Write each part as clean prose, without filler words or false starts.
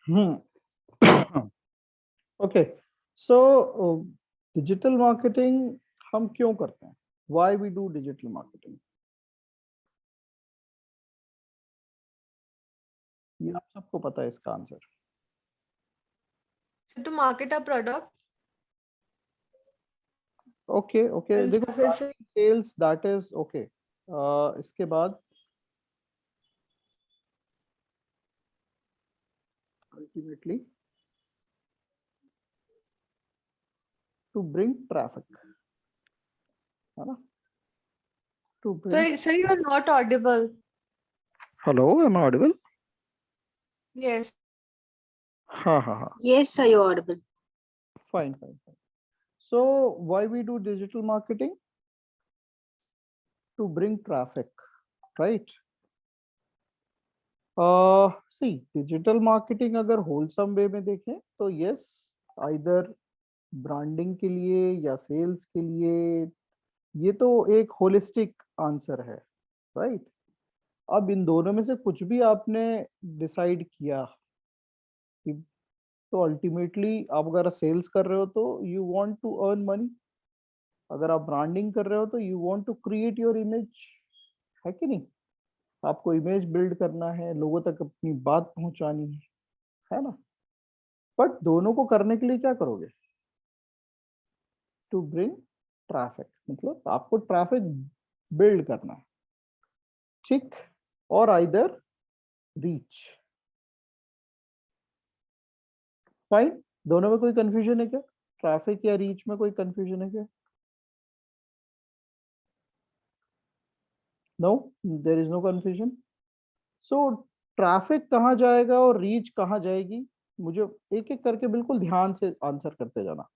हम्म। Okay, so digital marketing हम क्यों करते हैं? Why we do digital marketing? ये आप सबको पता है इसका answer. to market our products okay okay, and देखो, services. Sales that is okay. इसके बाद अल्टीमेटली टू ब्रिंग ट्रैफिक, है ना? To bring. So you are not audible. Hello, am I audible? Yes. हाँ हाँ हाँ, Yes, sir, you're audible. Fine fine fine. So why we do digital marketing? To bring traffic, right? See, digital marketing अगर wholesome way में देखें तो yes, either branding के लिए या सेल्स के लिए, ये तो एक होलिस्टिक आंसर है, राइट? अब इन दोनों में से कुछ भी आपने डिसाइड किया कि, तो अल्टीमेटली आप अगर सेल्स कर रहे हो तो you want to earn money, अगर आप ब्रांडिंग कर रहे हो तो you want to create your image, है कि नहीं? आपको इमेज बिल्ड करना है, लोगों तक अपनी बात पहुंचानी है ना? बट दोनों को करने के लिए क्या करोगे? टू ब्रिंग ट्रैफिक, मतलब आपको ट्रैफिक बिल्ड करना है, ठीक? और आइदर रीच। फाइन, दोनों में कोई कंफ्यूजन है क्या? ट्रैफिक या रीच में कोई कंफ्यूजन है क्या? No, there is no confusion. So traffic कहाँ जाएगा और रीच कहाँ जाएगी, मुझे एक एक करके बिल्कुल ध्यान से आंसर करते जाना।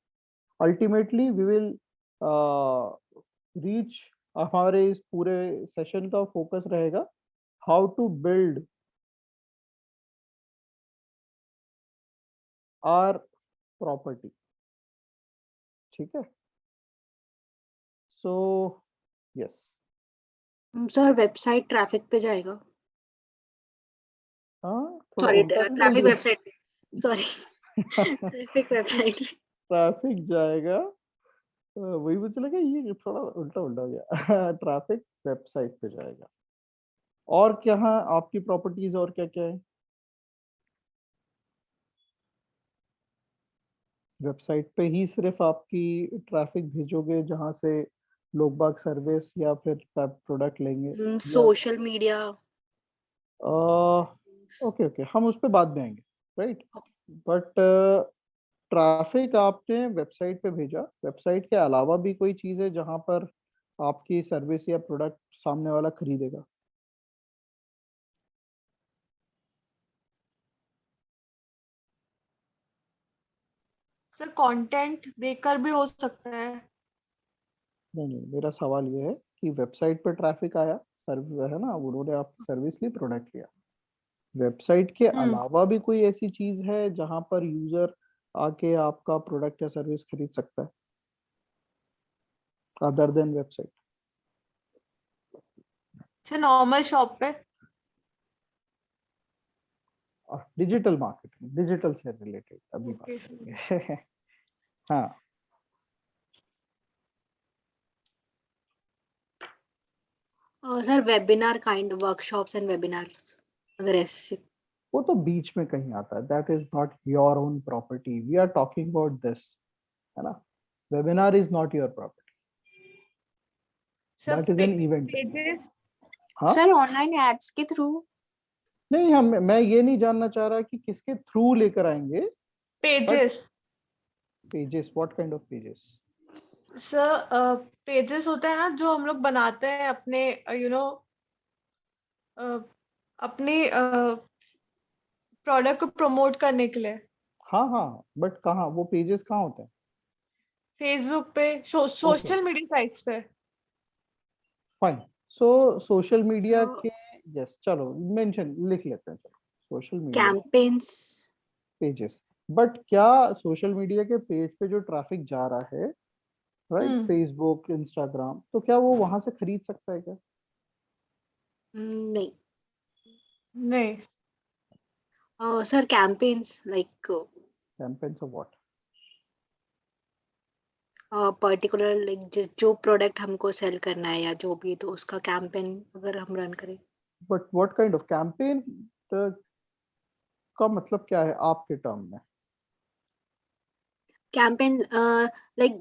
अल्टीमेटली वी विल रीच, हमारे इस पूरे सेशन का फोकस रहेगा how to build our property, ठीक है? So yes. Sir website traffic पे जाएगा। हाँ, थोड़ा सॉरी, उल्टा नहीं बोल ट्रैफिक दिया? वेबसाइट पे, सॉरी, ट्रैफिक वेबसाइट। ट्रैफिक जाएगा, वही मुझे लगा ये थोड़ा उल्टा उल्टा हो गया। ट्रैफिक वेबसाइट पे जाएगा। और क्या है आपकी प्रॉपर्टीज, और क्या क्या है? वेबसाइट पे ही सिर्फ आपकी ट्रैफिक भेजोगे जहां से लोग बाग सर्विस या फिर प्रोडक्ट लेंगे, या सोशल मीडिया। ओके ओके, हम उस पे बाद में आएंगे, राइट? बट ट्रैफिक आपने वेबसाइट पे भेजा, वेबसाइट के अलावा भी कोई चीज़ है जहां पर आपकी सर्विस या प्रोडक्ट सामने वाला खरीदेगा? सर कंटेंट देखकर भी हो सकता है। नहीं नहीं, मेरा सवाल ये है कि वेबसाइट पे ट्रैफिक आया, सर्विस है ना, उन्होंने आपकी सर्विस ली, प्रोडक्ट लिया, वेबसाइट के हम्म अलावा भी कोई ऐसी चीज है जहां पर यूजर आके आपका प्रोडक्ट या सर्विस खरीद सकता है other than website? Sir normal shop पे। डिजिटल मार्केटिंग, डिजिटल से रिलेटेड अभी बात ओके सर। करेंगे। हाँ, sir webinar kind, workshops and webinars, अगर ऐसे। वो तो बीच में कहीं आता है, that is not your own property, we are talking about this, है ना? Webinar is not your property, sir that is an event. Pages. हाँ, सर ऑनलाइन एड्स के थ्रू। नहीं, हम, मैं ये नहीं जानना चाह रहा कि किसके थ्रू लेकर आएंगे, but pages. Pages, what kind of pages? Sir pages होते हैं ना जो हम लोग बनाते हैं अपने अपने प्रोडक्ट को प्रमोट करने के लिए। हाँ हाँ, बट कहाँ वो पेजेस कहाँ होते हैं? फेसबुक पे, ओके, सोशल मीडिया साइट्स पे। फाइन। सो सोशल मीडिया सर के, यस, चलो मेंशन लिख लेते हैं, चलो social media campaigns. Pages. But क्या सोशल मीडिया के पेज पे जो ट्रैफिक जा रहा है, राइट, हम्म फेसबुक, इंस्टाग्राम, तो क्या वो वहां से खरीद सकता है क्या? नहीं। नहीं। Sir campaigns like Campaigns of what? Particular like जो प्रोडक्ट हमको सेल करना है या जो भी, तो उसका कैंपेन अगर हम रन करें। But what kind of campaign? uh, का मतलब क्या है आपके टर्म में? कैंपेन लाइक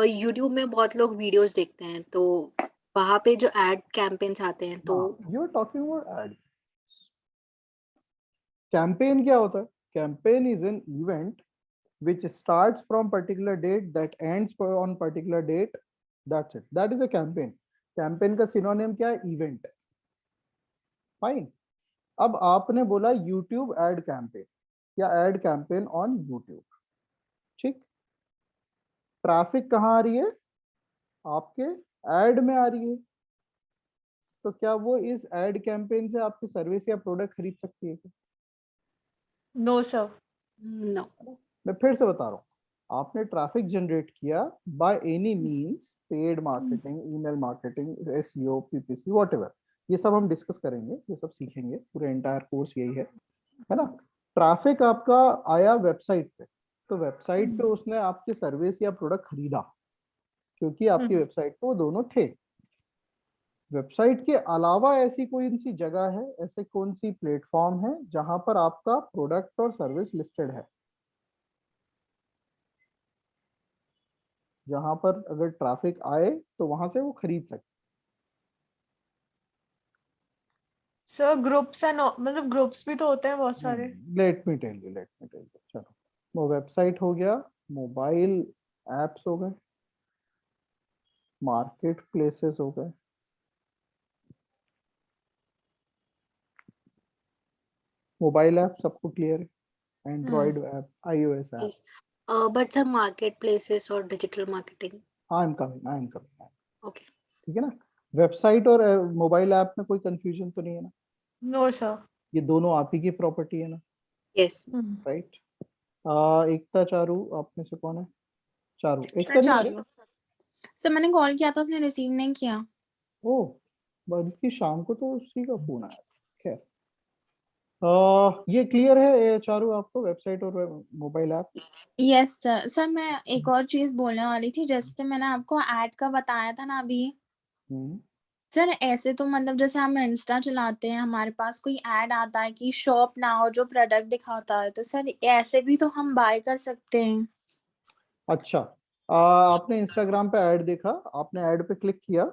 यूट्यूब में बहुत लोग वीडियोस देखते हैं, तो वहां पे जो एड कैंपेन्स आते हैं तो you are talking about ad. Campaign क्या होता है? Campaign is an event which starts from particular date that ends on particular date. That's it. That is a campaign. Campaign का synonym क्या है? Event. Fine. अब आपने बोला YouTube ad campaign या ad campaign on YouTube. ठीक. Traffic कहाँ आ रही है? आपके एड में आ रही है. तो क्या वो इस एड कैंपेन से आपकी सर्विस या प्रोडक्ट खरीद सकती है क्या? No sir. नो। मैं फिर से बता रहा हूँ. आपने ट्रैफिक जनरेट किया by any means, paid marketing, email marketing, SEO, PPC, whatever. ये सब हम डिस्कस करेंगे, ये सब सीखेंगे, पूरे एंटायर कोर्स यही है ना. ट्रैफिक आपका आया वेबसाइट पे, तो वेबसाइट पे उसने आपकी सर्विस या प्रोडक्ट खरीदा क्योंकि आपकी वेबसाइट पे वो दोनों थे. वेबसाइट के अलावा ऐसी कोई सी जगह है, ऐसे कौन सी प्लेटफॉर्म है जहां पर आपका प्रोडक्ट और सर्विस लिस्टेड है, जहां पर अगर ट्रैफिक आए तो वहां से वो खरीद सके? सर ग्रुप्स एंड मतलब ग्रुप्स भी तो होते हैं बहुत सारे। Let me tell you. चलो, वो वेबसाइट हो गया, मोबाइल एप्स हो गए, मार्केट प्लेसेस हो गए. मोबाइल ऐप सबको क्लियर है, Android app, iOS app. Yes. But sir market places और digital marketing. I am coming. Okay. ठीक है ना. वेबसाइट और मोबाइल ऐप में कोई कंफ्यूजन तो नहीं है ना? No sir. ये दोनों आप ही की प्रॉपर्टी है ना? यस। राइट. एकता, चारू, आप में से कौन है? चारू. सर एकता नहीं है क्या? चालू। सर मैंने कॉल किया था, उसने रिसीव नहीं किया। ओ, बल्कि शाम को तो उसी का फोन आया. खैर, ये क्लियर है चारू आपको, वेबसाइट और mobile app? Yes sir. Sir मैं एक और चीज बोलने वाली थी, जैसे मैंने आपको ऐड का बताया था ना अभी। सर ऐसे तो मतलब जैसे हम इंस्टा चलाते हैं, हमारे पास कोई ऐड आता है कि शॉप नाउ जो प्रोडक्ट दिखाता है, तो सर ऐसे भी तो हम बाय कर सकते हैं। अच्छा, आपने इंस्टाग्राम पे ऐड देखा, आपने ऐड पे क्लिक किया,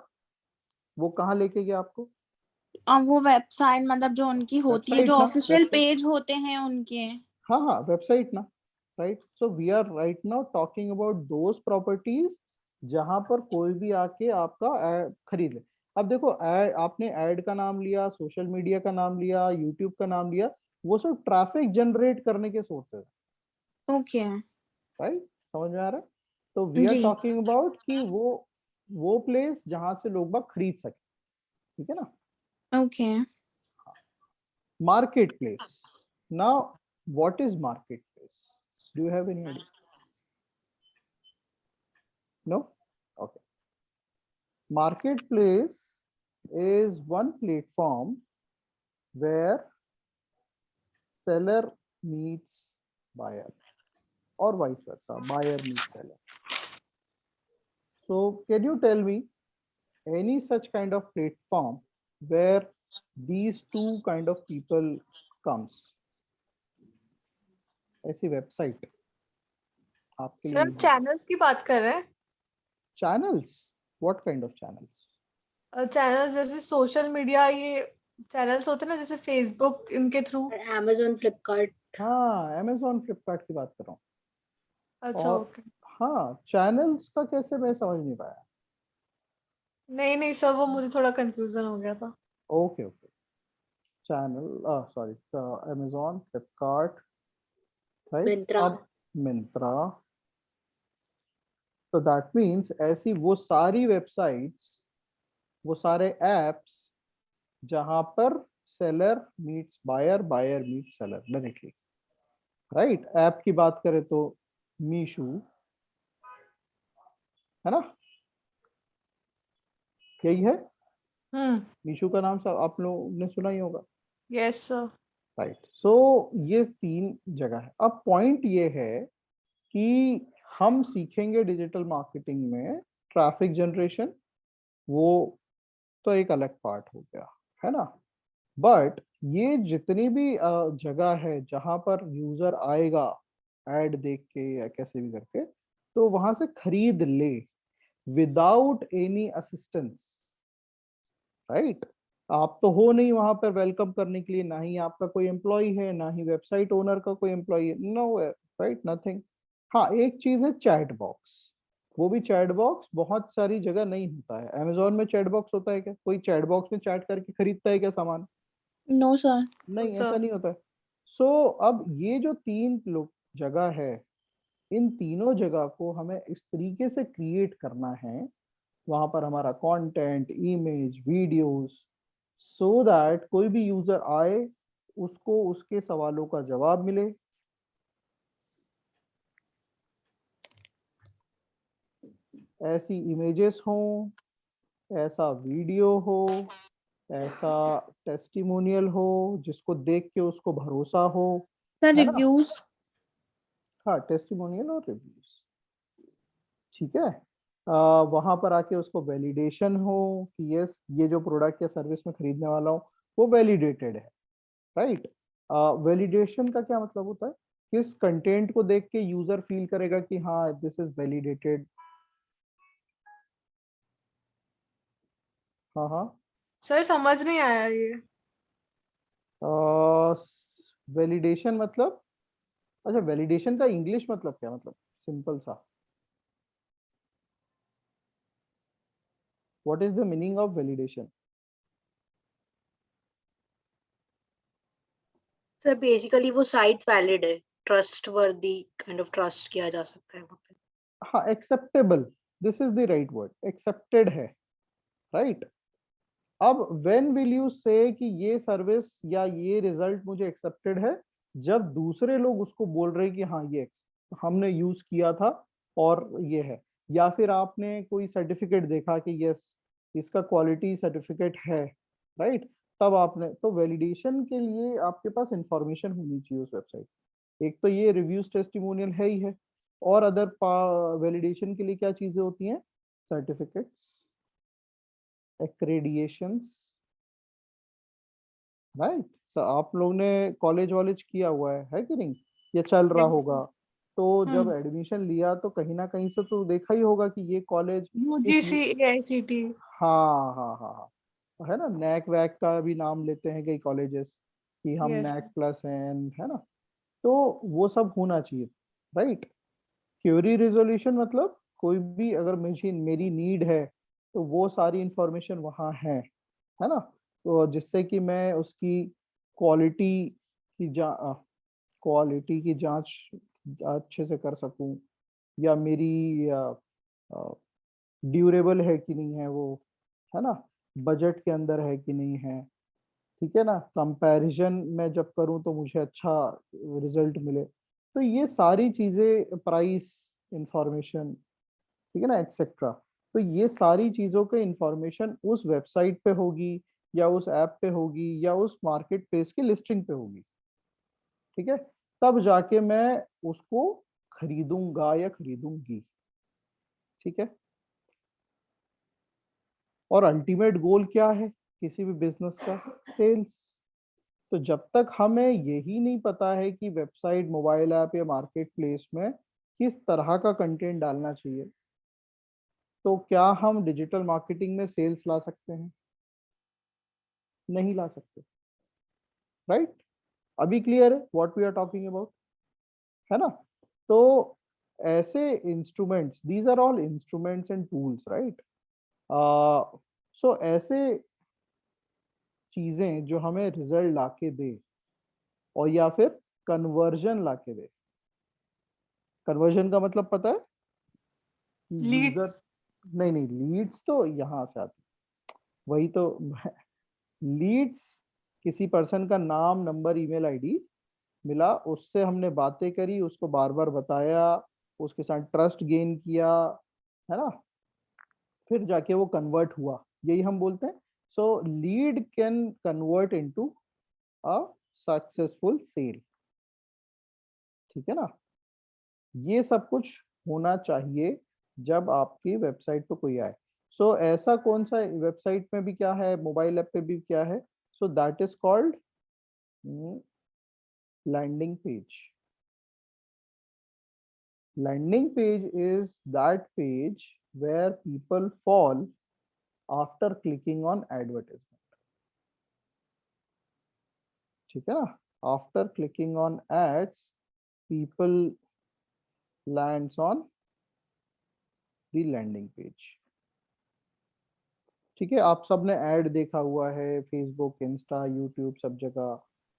वो कहाँ लेके गया आपको? और वो वेबसाइट मतलब जो उनकी होती है, वेबसाइट जो ना, ऑफिशियल वेबसाइट. पेज होते हैं उनके। हाँ हाँ, वेबसाइट ना. Right. So we are right now talking about those properties जहां पर कोई भी आके आपका ad खरीद ले. अब देखो, आपने ऐड का नाम लिया, सोशल मीडिया का नाम लिया, यूट्यूब का नाम लिया, वो सब ट्रैफिक जनरेट करने के सोर्सेज. ओके। राइट. समझ में आ रहा है? तो वी आर जी। टॉकिंग अबाउट कि वो प्लेस जहां से लोग बाग खरीद सके. ठीक है ना. Okay. Marketplace. Now, what is marketplace? Do you have any idea? No? Okay. Marketplace is one platform where seller meets buyer or vice versa, buyer meets seller. So, can you tell me any such kind of platform where these two kind of people comes? ऐसी website आपके लिए sir channels की बात कर रहे हैं। Channels. What kind of channels? Channels जैसे social media, ये चैनल्स होते हैं ना, जैसे फेसबुक, इनके थ्रू। Amazon, फ्लिपकार्ट। हाँ, अमेजोन, फ्लिपकार्ट की बात कर रहा हूँ. अच्छा और ओके। हाँ, चैनल्स का कैसे, मैं समझ नहीं पाया. नहीं नहीं सर, वो मुझे थोड़ा कंफ्यूजन हो गया था। Okay okay. Channel, sorry, Amazon, Flipkart, right. Myntra. अब मिंत्रा. तो दैट मीन्स ऐसी वो सारी वेबसाइट्स, वो सारे एप्स जहां पर seller meets buyer, buyer meets seller directly. Right. App की बात करें तो मीशू, है ना, यही है. हम्म। मीशू का नाम सब आप लोगों ने सुना ही होगा. Yes sir. राइट। सो ये 3 जगह है। अब पॉइंट ये है कि हम सीखेंगे डिजिटल मार्केटिंग में ट्रैफिक जनरेशन, वो तो एक अलग पार्ट हो गया, है ना। बट ये जितनी भी जगह है जहां पर यूजर आएगा एड देख के या कैसे भी करके, तो वहां से खरीद ले विदाउट एनी असिस्टेंस, राइट। आप तो हो नहीं वहां पर वेलकम करने के लिए, ना ही आपका कोई एम्प्लॉय है, ना ही वेबसाइट ओनर का कोई एम्प्लॉय है, नो, राइट, नथिंग। हाँ, एक चीज है चैट बॉक्स। वो भी चैट बॉक्स बहुत सारी जगह नहीं होता है। अमेजोन में चैट बॉक्स होता है क्या? कोई चैट बॉक्स में चैट करके खरीदता है क्या सामान? No sir. नहीं, ऐसा सर नहीं होता है। सो अब ये जो 3 लोग जगह है, इन तीनों जगह को हमें इस तरीके से क्रिएट करना है, वहां पर हमारा content, image, videos, so that कोई भी यूजर आए, उसको उसके सवालों का जवाब मिले। ऐसी इमेजेस हो, ऐसा वीडियो हो, ऐसा टेस्टिमोनियल हो जिसको देख के उसको भरोसा हो, सर है ना। रिव्यूज। हाँ, टेस्टिमोनियल और रिव्यूज, ठीक है। वहां पर आके उसको वैलिडेशन हो कि यस, ये जो प्रोडक्ट या सर्विस में खरीदने वाला हूँ वो वैलिडेटेड है, राइट। वैलिडेशन का क्या मतलब होता है? किस कंटेंट को देख के यूजर फील करेगा कि हाँ, दिस इज वैलिडेटेड। हाँ हाँ। सर समझ नहीं आया ये। वैलिडेशन मतलब, अच्छा, वैलिडेशन का इंग्लिश मतलब क्या, मतलब सिंपल सा, what is the meaning of validation? Sir basically वो साइट वैलिड है, ट्रस्ट वर्दी, काइंड ऑफ ट्रस्ट किया जा सकता है वहाँ पे। हाँ, acceptable, this is the right word, accepted है, राइट। अब व्हेन विल यू से कि ये सर्विस या ये रिजल्ट मुझे एक्सेप्टेड है? जब दूसरे लोग उसको बोल रहे हैं कि हाँ, ये हमने यूज किया था और ये है, या फिर आपने कोई सर्टिफिकेट देखा कि यस, इसका क्वालिटी सर्टिफिकेट है, राइट। तब आपने, तो वैलिडेशन के लिए आपके पास इंफॉर्मेशन होनी चाहिए उस वेबसाइट। एक तो ये रिव्यूज, टेस्टिमोनियल है ही है, और अदर वैलिडेशन के लिए क्या चीजें होती हैं? Certificates, accreditations, right. तो आप लोग ने कॉलेज वॉलेज किया हुआ है कि नहीं, ये चल रहा होगा। तो जब एडमिशन लिया तो कहीं ना कहीं से तो देखा ही होगा कि ये कॉलेज इस, यूजीसी, एआईसीटी। हाँ हाँ हाँ हाँ, है ना। नैक वैक का भी नाम लेते हैं कई कॉलेजेस कि हम यस। नैक प्लस हैं, है ना। तो वो सब होना चाहिए, राइट। क्वेरी रिजोल्यूशन मतलब कोई भी अगर मशीन मेरी नीड है, तो वो सारी इंफॉर्मेशन वहाँ है ना। तो जिससे कि मैं उसकी क्वालिटी की जा क्वालिटी की जांच अच्छे से कर सकूं, या मेरी ड्यूरेबल है कि नहीं है वो, है ना, बजट के अंदर है कि नहीं है, ठीक है ना, कंपैरिजन में जब करूं तो मुझे अच्छा रिजल्ट मिले। तो ये सारी चीजें, प्राइस इंफॉर्मेशन, ठीक है ना, एक्सेट्रा। तो ये सारी चीजों के इंफॉर्मेशन उस वेबसाइट पे होगी, या उस ऐप पे होगी, या उस मार्केट प्लेस की लिस्टिंग पे होगी, ठीक है। तब जाके मैं उसको खरीदूंगा या खरीदूंगी, ठीक है। और अल्टीमेट गोल क्या है किसी भी बिजनेस का? सेल्स। तो जब तक हमें यही नहीं पता है कि वेबसाइट, मोबाइल ऐप या मार्केट प्लेस में किस तरह का कंटेंट डालना चाहिए, तो क्या हम डिजिटल मार्केटिंग में सेल्स ला सकते हैं? नहीं ला सकते, राइट। अभी क्लियर है what we are talking about, है ना। तो ऐसे instruments, these are all instruments and tools, right. So ऐसे चीजें जो हमें रिजल्ट लाके दे, और या फिर कन्वर्जन लाके दे। कन्वर्जन का मतलब पता है? User, leads. नहीं नहीं, लीड्स तो यहाँ से आती, वही तो। लीड्स किसी पर्सन का नाम, नंबर, ईमेल आईडी मिला, उससे हमने बातें करी, उसको बार बार बताया, उसके साथ ट्रस्ट गेन किया, है ना, फिर जाके वो कन्वर्ट हुआ, यही हम बोलते हैं। So lead can convert into a successful sale. ठीक है ना, ये सब कुछ होना चाहिए जब आपकी वेबसाइट पे कोई आए। सो ऐसा कौन सा वेबसाइट में भी क्या है, मोबाइल ऐप पे भी क्या है, so that is called landing page. Landing page is that page where people fall after clicking on advertisement. ठीक है ना, after clicking on ads, people lands on the landing page. ठीक है, आप सबने ऐड देखा हुआ है, फेसबुक, इंस्टा, यूट्यूब, सब जगह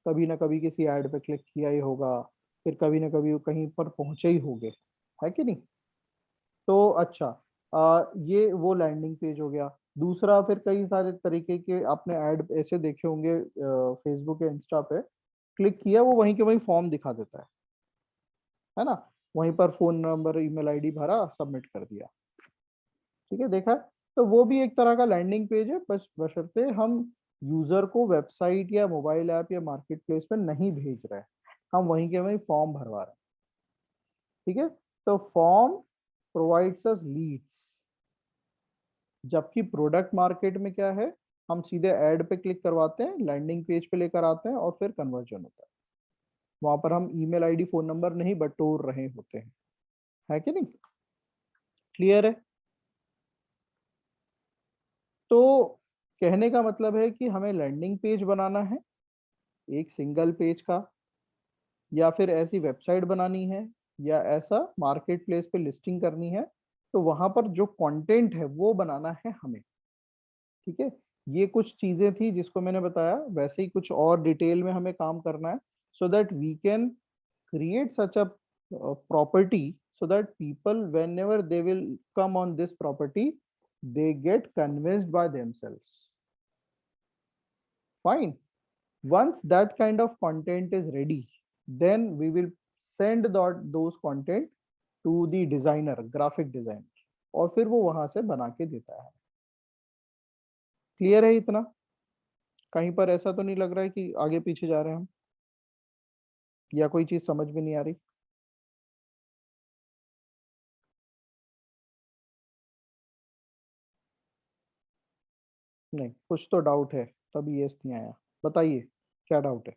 कभी ना कभी किसी ऐड पे क्लिक किया ही होगा, फिर कभी ना कभी कहीं पर पहुंचे ही होंगे, है कि नहीं। तो अच्छा, ये वो लैंडिंग पेज हो गया। दूसरा, फिर कई सारे तरीके के आपने ऐड ऐसे देखे होंगे फेसबुक या इंस्टा पे, क्लिक किया वो वहीं के वहीं फॉर्म दिखा देता है ना, वहीं पर फोन नंबर, ईमेल आईडी भरा, सबमिट कर दिया। ठीक है, देखा है? तो वो भी एक तरह का लैंडिंग पेज है, बस बशर्ते हम यूजर को वेबसाइट या मोबाइल ऐप या मार्केट प्लेस पे नहीं भेज रहे हैं, हम वहीं के वहीं फॉर्म भरवा रहे हैं। ठीक है, तो फॉर्म प्रोवाइड्स अस लीड्स, जबकि प्रोडक्ट मार्केट में क्या है, हम सीधे ऐड पे क्लिक करवाते हैं, लैंडिंग पेज पे लेकर आते हैं और फिर कन्वर्जन होता है। वहां पर हम ईमेल आईडी, फोन नंबर नहीं बटोर रहे होते हैं, है कि नहीं। क्लियर है? तो कहने का मतलब है कि हमें लैंडिंग पेज बनाना है एक सिंगल पेज का, या फिर ऐसी वेबसाइट बनानी है, या ऐसा मार्केट प्लेस पे लिस्टिंग करनी है, तो वहां पर जो कंटेंट है वो बनाना है हमें। ठीक है, ये कुछ चीजें थी जिसको मैंने बताया, वैसे ही कुछ और डिटेल में हमें काम करना है, so that we can create such a property so that people whenever they will come on this property they get convinced by themselves. Fine, once that kind of content is ready, then we will send those content to the designer, graphic designer, और फिर वो वहां से बना के देता है। Clear है इतना? कहीं पर ऐसा तो नहीं लग रहा है कि आगे पीछे जा रहे हैं हम, या कोई चीज समझ में नहीं आ रही? नहीं, कुछ तो डाउट है, तभी यस नहीं आया। बताइए क्या डाउट है।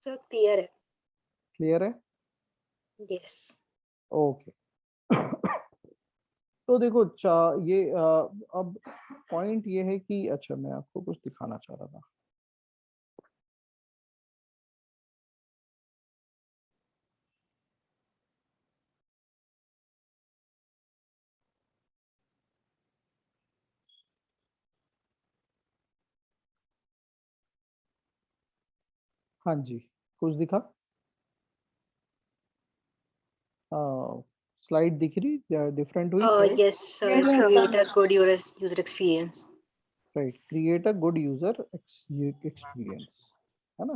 सर क्लियर है। क्लियर है? यस। ओके। तो देखो ये अब पॉइंट ये है कि, अच्छा मैं आपको कुछ दिखाना चाह रहा था। हाँ जी, कुछ दिखा? स्लाइड दिख रही, डिफरेंट हुई slide? Yes sir, Yes, create sir. A good user experience. Right, create a good user experience, है ना।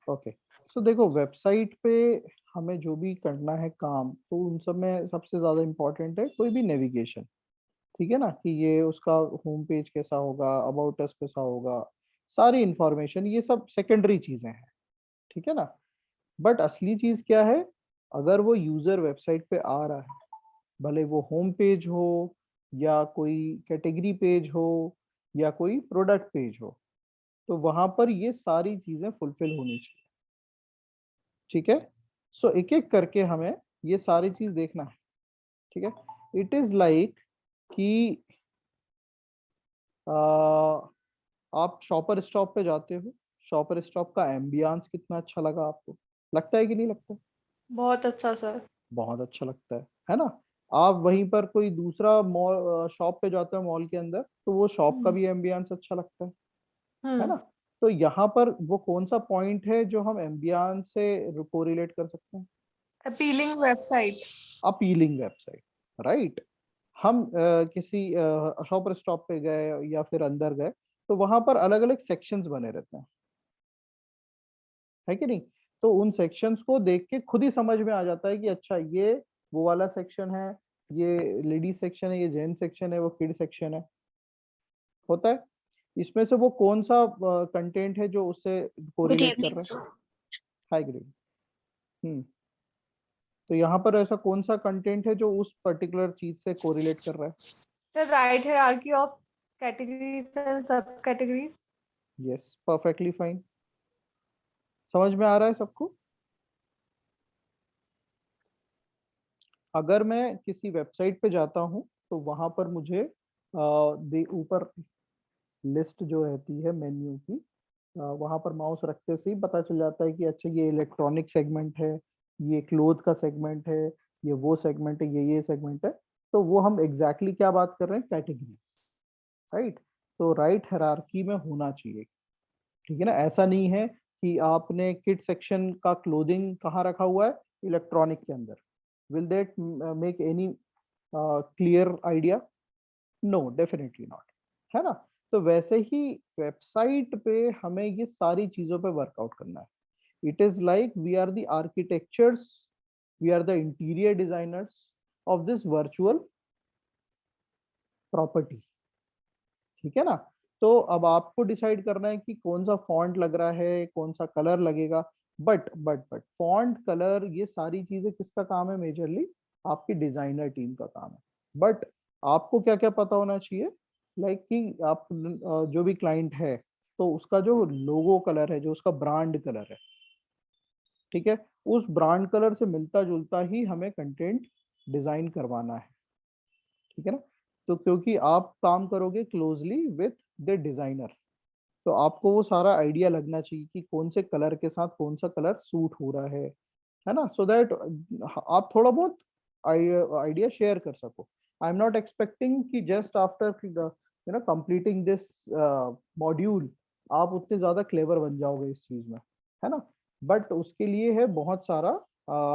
ओके, सो देखो वेबसाइट पे हमें जो भी करना है काम, तो उन सब में सबसे ज्यादा इम्पोर्टेंट है कोई भी नेविगेशन। ठीक है ना, कि ये उसका होम पेज कैसा होगा, अबाउट अस कैसा होगा, सारी इंफॉर्मेशन, ये सब सेकेंडरी चीजें हैं। ठीक है ना, बट असली चीज क्या है, अगर वो यूजर वेबसाइट पे आ रहा है, भले वो होम पेज हो या कोई कैटेगरी पेज हो या कोई प्रोडक्ट पेज हो, तो वहां पर ये सारी चीजें फुलफिल होनी चाहिए। ठीक है, सो एक एक करके हमें ये सारी चीज देखना है। ठीक है, इट इज लाइक कि आप शॉपर स्टॉप पे जाते हो, शॉपर स्टॉप का एम्बियंस कितना अच्छा लगा आपको, लगता है कि नहीं लगता? बहुत अच्छा सर। बहुत अच्छा लगता है ना। आप वहीं पर कोई दूसरा मॉल शॉप पे जाते हो मॉल के अंदर, तो वो शॉप का भी एम्बियंस अच्छा लगता है ना। तो यहाँ पर वो कौन सा पॉइंट है जो हम एम्बियंस से कोरिलेट कर सकते हैं? Appealing website. Appealing website, right. हम किसी शॉपर स्टॉप पे गए या फिर अंदर गए, तो वहां पर अलग अलग सेक्शंस बने रहते हैं, है कि नहीं। तो उन सेक्शंस को देख के खुद ही समझ में आ जाता है कि अच्छा ये वो वाला सेक्शन है, ये लेडीज सेक्शन है, ये जेंट्स सेक्शन है, वो किड सेक्शन है, होता है। इसमें से वो कौन सा कंटेंट है जो उससे गुड कोरिलेट कर इवनिंग रहा है? सर। High grade. तो यहाँ पर ऐसा कौन सा कंटेंट है जो उस पर्टिकुलर चीज से कोरिलेट कर रहा है? The right hierarchy of categories and subcategories. Yes, perfectly fine. समझ में आ रहा है सबको? अगर मैं किसी वेबसाइट पे जाता हूँ तो वहां पर मुझे ऊपर लिस्ट जो रहती है मेन्यू की, वहां पर माउस रखते से ही पता चल जाता है कि अच्छा ये इलेक्ट्रॉनिक सेगमेंट है, ये क्लोथ का सेगमेंट है, ये वो सेगमेंट है, ये सेगमेंट है। तो वो हम एग्जैक्टली क्या बात कर रहे हैं? Category, right. तो राइट हायरार्की में होना चाहिए, ठीक है ना। ऐसा नहीं है कि आपने किड सेक्शन का क्लोथिंग कहाँ रखा हुआ है? इलेक्ट्रॉनिक के अंदर। Will that make any clear idea? No, definitely not, है ना। तो वैसे ही वेबसाइट पे हमें ये सारी चीजों पे वर्कआउट करना है। It is like we are the architectures, we are the interior designers of this virtual property, ठीक है ना। तो अब आपको डिसाइड करना है कि कौन सा फॉन्ट लग रहा है, कौन सा कलर लगेगा। बट फॉन्ट, कलर, ये सारी चीजें किसका काम है? मेजरली आपकी डिजाइनर टीम का काम है। बट आपको क्या क्या पता होना चाहिए? लाइक कि आप जो भी क्लाइंट है तो उसका जो लोगो कलर है, जो उसका ब्रांड कलर है, ठीक है, उस ब्रांड कलर से मिलता जुलता ही हमें कंटेंट डिजाइन करवाना है, ठीक है ना। तो क्योंकि आप काम करोगे क्लोजली विथ द डिजाइनर, तो आपको वो सारा आइडिया लगना चाहिए कि कौन से कलर के साथ कौन सा कलर सूट हो रहा है ना। सो दैट आप थोड़ा बहुत आइडिया शेयर कर सको। आई एम नॉट एक्सपेक्टिंग कि just after completing this module आप उतने ज्यादा क्लेवर बन जाओगे इस चीज में, है ना। बट उसके लिए है बहुत सारा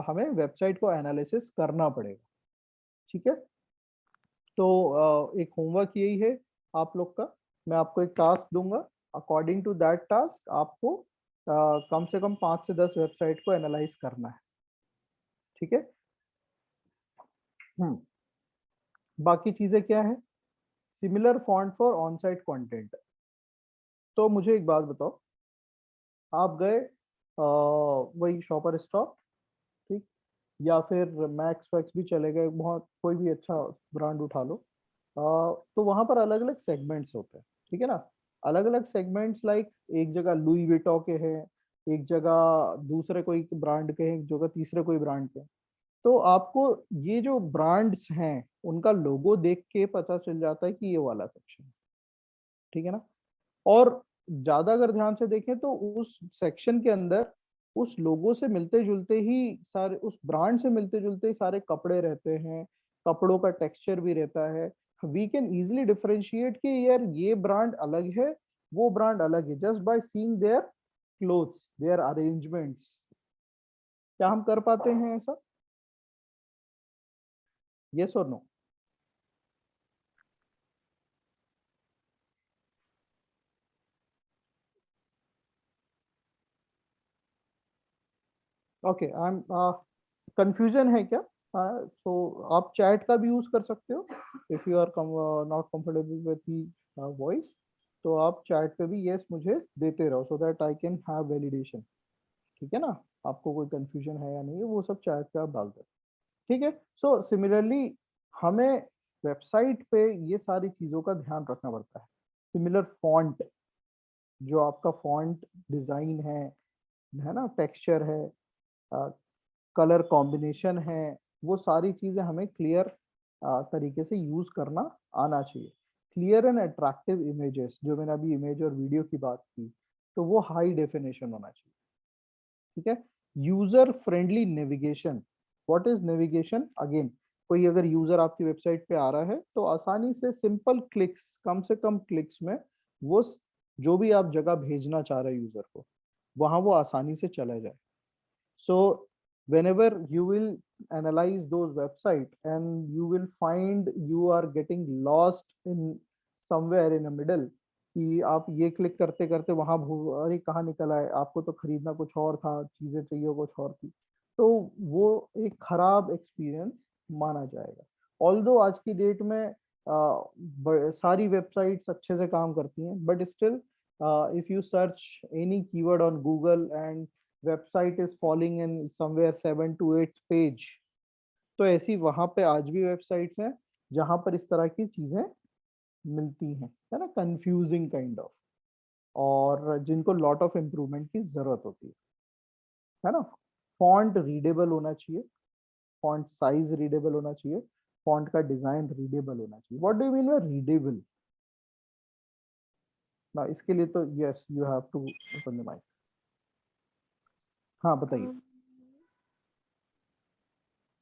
हमें वेबसाइट को एनालिसिस करना पड़ेगा, ठीक है। तो एक होमवर्क यही है आप लोग का। मैं आपको एक टास्क दूंगा, अकॉर्डिंग टू दैट टास्क आपको कम से कम 5 से 10 वेबसाइट को एनालाइज करना है, ठीक है। बाकी चीजें क्या है? Similar font for on site content. तो मुझे एक बात बताओ, आप गए वही शॉपर स्टॉप, ठीक, या फिर मैक्स वैक्स भी चले गए, बहुत कोई भी अच्छा ब्रांड उठा लो। तो वहां पर अलग अलग सेगमेंट्स होते हैं, ठीक है ना। अलग अलग सेगमेंट्स, लाइक एक जगह लुई विटो के हैं, एक जगह दूसरे कोई ब्रांड के हैं, एक जगह तीसरे कोई ब्रांड के हैं। तो आपको ये जो ब्रांड्स हैं उनका लोगो देख के पता चल जाता है कि ये वाला सेक्शन है, ठीक है ना। और ज्यादा अगर ध्यान से देखें तो उस सेक्शन के अंदर उस लोगो से मिलते जुलते ही सारे, उस ब्रांड से मिलते जुलते ही सारे कपड़े रहते हैं, कपड़ों का टेक्सचर भी रहता है। वी कैन इजिली डिफरेंशिएट कि यार ये ब्रांड अलग है, वो ब्रांड अलग है, just by seeing their clothes, their arrangements. क्या हम कर पाते हैं ऐसा? यस और नो? ओके, आई एम कंफ्यूजन है क्या? तो आप चैट का भी यूज कर सकते हो if you are not comfortable with voice. तो आप चैट पे भी यस मुझे देते रहो so that I can have validation, ठीक है ना। आपको कोई कंफ्यूजन है या नहीं है वो सब चैट पे आप डाल दो, ठीक है। सो सिमिलरली हमें वेबसाइट पे ये सारी चीज़ों का ध्यान रखना पड़ता है। सिमिलर फॉन्ट, जो आपका फॉन्ट डिज़ाइन है ना, टेक्सचर है, कलर कॉम्बिनेशन है, वो सारी चीज़ें हमें क्लियर तरीके से यूज़ करना आना चाहिए। क्लियर एंड अट्रैक्टिव इमेजेस, जो मैंने अभी इमेज और वीडियो की बात की, तो वो हाई डेफिनेशन होना चाहिए, ठीक है। User friendly navigation. What is navigation? Again, कोई अगर यूजर आपकी वेबसाइट पे आ रहा है तो आसानी से सिंपल क्लिक्स, कम से कम क्लिक्स में वो जो भी आप जगह भेजना चाह रहे हैं यूजर को, वहां वो आसानी से चला जाए। So whenever you will analyze those website and you will find you are getting lost in somewhere in the middle, कि आप ये क्लिक करते करते वहां अरे कहाँ निकल आए, आपको तो खरीदना कुछ और था, चीजें चाहिए कुछ और थी, तो वो एक खराब एक्सपीरियंस माना जाएगा। ऑल्दो आज की डेट में सारी वेबसाइट्स अच्छे से काम करती हैं, but still if you search any keyword on Google and website is falling in somewhere 7 to 8 page, तो ऐसी वहां पे आज भी वेबसाइट्स हैं जहां पर इस तरह की चीजें मिलती हैं, है ना, कंफ्यूजिंग काइंड ऑफ, और जिनको लॉट ऑफ इम्प्रूवमेंट की जरूरत होती है ना। फॉन्ट रीडेबल होना चाहिए, फॉन्ट साइज रीडेबल होना चाहिए, फॉन्ट का डिजाइन रीडेबल होना चाहिए। What do you mean by readable? ना इसके लिए तो yes you have to open the mic. हाँ बताइए।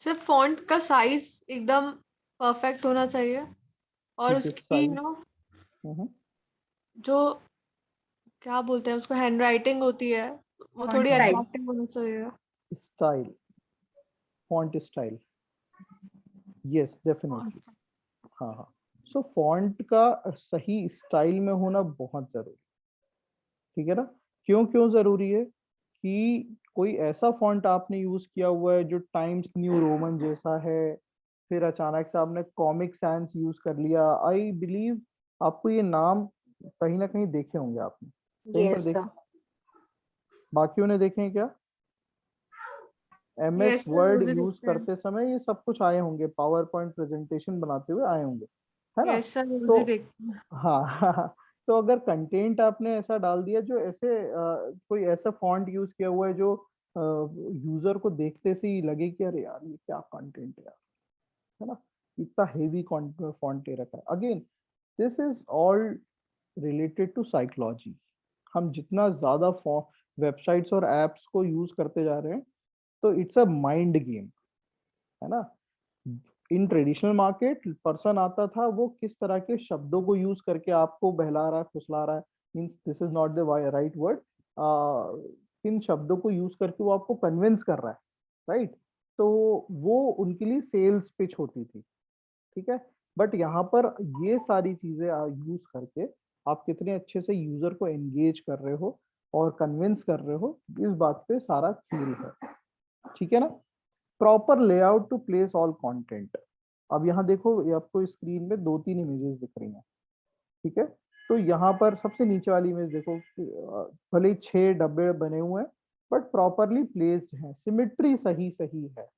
सिर्फ फॉन्ट का साइज एकदम परफेक्ट होना चाहिए, और ठीक है, उसकी साइज। जो क्या बोलते हैं उसको, हैंड राइटिंग होती है, वो Font थोड़ी style. अट्रैक्टिव होनी चाहिए। Style, font style, yes definitely. हाँ हाँ, सो फॉन्ट का सही स्टाइल में होना बहुत जरूरी, ठीक है ना। क्यों क्यों जरूरी है? कि कोई ऐसा फॉन्ट आपने यूज किया हुआ है जो टाइम्स न्यू रोमन जैसा है, फिर अचानक से आपने कॉमिक सैंस यूज कर लिया। आई बिलीव आपको ये नाम कहीं ना कहीं देखे होंगे आपने, कहीं पर Yes, देखे, sir. बाकियों ने देखे हैं क्या? MS यस सर, वर्ड मुझे यूज देखते हैं। करते समय ये सब कुछ आए होंगे, पावर पॉइंट प्रेजेंटेशन बनाते हुए आए होंगे, है ना। यस सर, मुझे तो देखते हैं। हाँ तो अगर कंटेंट आपने ऐसा डाल दिया जो ऐसे कोई ऐसा फॉन्ट यूज किया हुआ है जो यूजर को देखते से ही लगे कि अरे यार ये क्या कंटेंट है यार, है ना, इतना हेवी फॉन्ट दे रखा है। Again this is all related to psychology. हम जितना ज्यादा वेबसाइट्स और एप्स को यूज करते जा रहे हैं, तो इट्स अ माइंड गेम, है ना। इन ट्रेडिशनल मार्केट पर्सन आता था, वो किस तरह के शब्दों को यूज करके आपको बहला रहा है, फुसला रहा है, means this is not the right word, किन शब्दों को यूज करके वो आपको कन्विंस कर रहा है, राइट। तो वो उनके लिए सेल्स पिच होती थी, ठीक है। बट यहाँ पर ये सारी चीजें यूज करके आप कितने अच्छे से यूजर को एंगेज कर रहे हो और कन्विंस कर रहे हो, इस बात पे सारा खेल है, ठीक है ना। Proper layout to place all content. अब यहाँ देखो, ये आपको स्क्रीन में 2-3 इमेजेस दिख रही हैं, ठीक है। तो यहाँ पर सबसे नीचे वाली इमेज देखो, भले ही 6 डब्बे बने हुए हैं बट प्रॉपरली प्लेस्ड हैं, सिमेट्री सही सही है,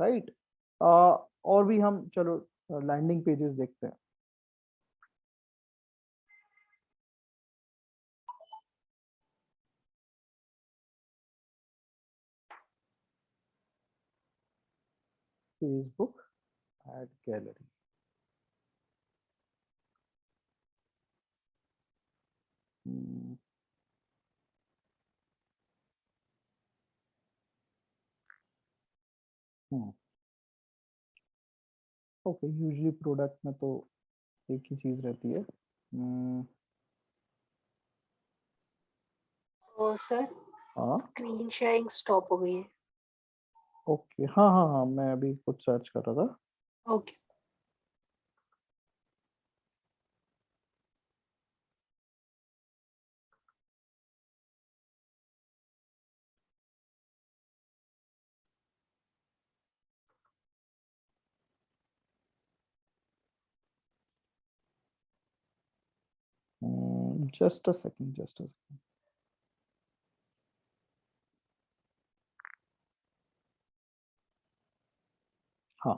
राइट। और भी हम चलो लैंडिंग पेजेस देखते हैं। Facebook ad gallery, okay, usually product में तो एक ही चीज रहती है। Oh, sir. हाँ Screen sharing stop हो गई है. ओके, हाँ हाँ हाँ, मैं अभी कुछ सर्च कर रहा था। Okay. Just a second, just a second. हाँ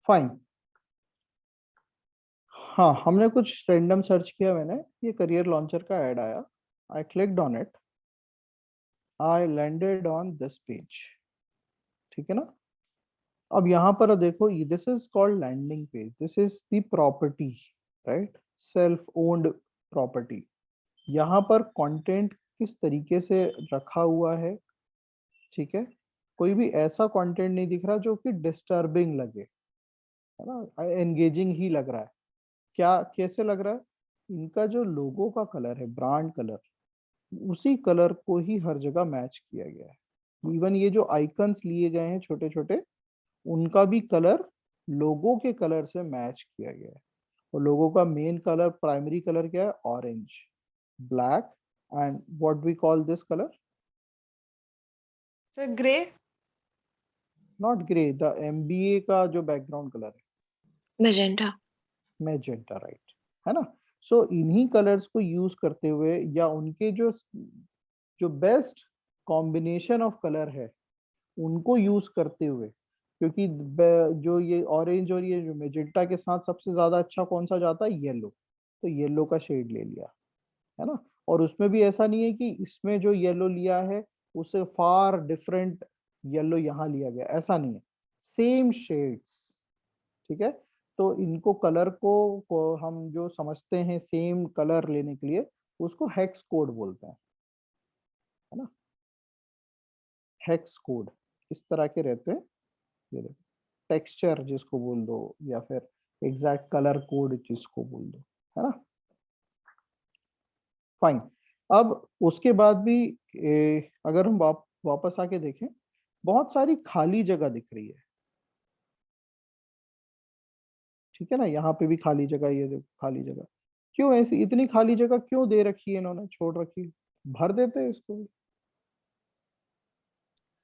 फाइन। हाँ, हमने कुछ रैंडम सर्च किया, मैंने ये करियर लॉन्चर का ऐड आया, I clicked on it, I landed on this page, ठीक है ना। अब यहाँ पर देखो, this is called landing page, this is the property, right, self owned property. यहाँ पर कंटेंट किस तरीके से रखा हुआ है, ठीक है। कोई भी ऐसा कंटेंट नहीं दिख रहा जो कि डिस्टर्बिंग लगे, है ना, एंगेजिंग ही लग रहा है। क्या कैसे लग रहा है? इनका जो लोगो का कलर है, ब्रांड कलर, उसी कलर को ही हर जगह मैच किया गया है। इवन ये जो आइकन्स लिए गए हैं छोटे छोटे, उनका भी कलर लोगो के कलर से मैच किया गया है। और लोगों का मेन कलर, प्राइमरी कलर क्या है? Orange, black, and what we call this colour? Sir grey. Not grey, the MBA का जो बैकग्राउंड कलर है, मैजेंटा। मैजेंटा, राइट, है ना? सो इन्हीं कलर्स को यूज करते हुए, या उनके जो जो बेस्ट कॉम्बिनेशन ऑफ कलर है उनको यूज करते हुए, क्योंकि जो ये ऑरेंज और ये जो मैजेंटा के साथ सबसे ज्यादा अच्छा कौन सा जाता है? येलो। तो येलो का शेड ले लिया, है ना? और उसमें भी ऐसा नहीं है कि इसमें जो येलो लिया है उससे फार डिफरेंट येलो यहाँ लिया गया, ऐसा नहीं है, सेम शेड्स, ठीक है? तो इनको कलर को हम जो समझते हैं सेम कलर लेने के लिए, उसको हेक्स कोड बोलते हैं, है ना? हेक्स कोड इस तरह के रहते हैं, ये देखो, टेक्सचर जिसको बोल दो, या फिर एग्जैक्ट कलर कोड जिसको बोल दो, है ना? फाइन। अब उसके बाद भी अगर हम वापस आके देखें, बहुत सारी खाली जगह दिख रही है, ठीक है ना? यहाँ पे भी खाली जगह, ये देखो खाली जगह, क्यों ऐसी इतनी खाली जगह क्यों दे रखी है इन्होंने, छोड़ रखी है? भर देते हैं इसको भी।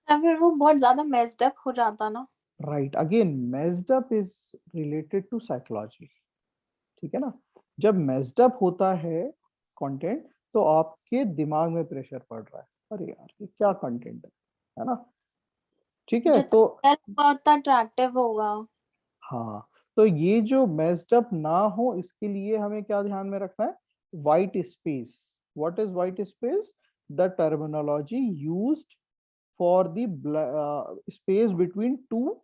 या फिर वो बहुत ज्यादा मेस्ड अप हो जाता ना। Right, again messed up is related to psychology, ठीक है ना? जब मेस्ड अप होता है कंटेंट, तो आपके दिमाग में प्रेशर पड़ रहा है, अरे यार ये क्या कंटेंट है ना? ठीक है, जितना तो clear होगा उतना अट्रैक्टिव होगा। हाँ, तो ये जो मेस्ड अप ना हो इसके लिए हमें क्या ध्यान में रखना है? White space. What is white space? The terminology used for the space between two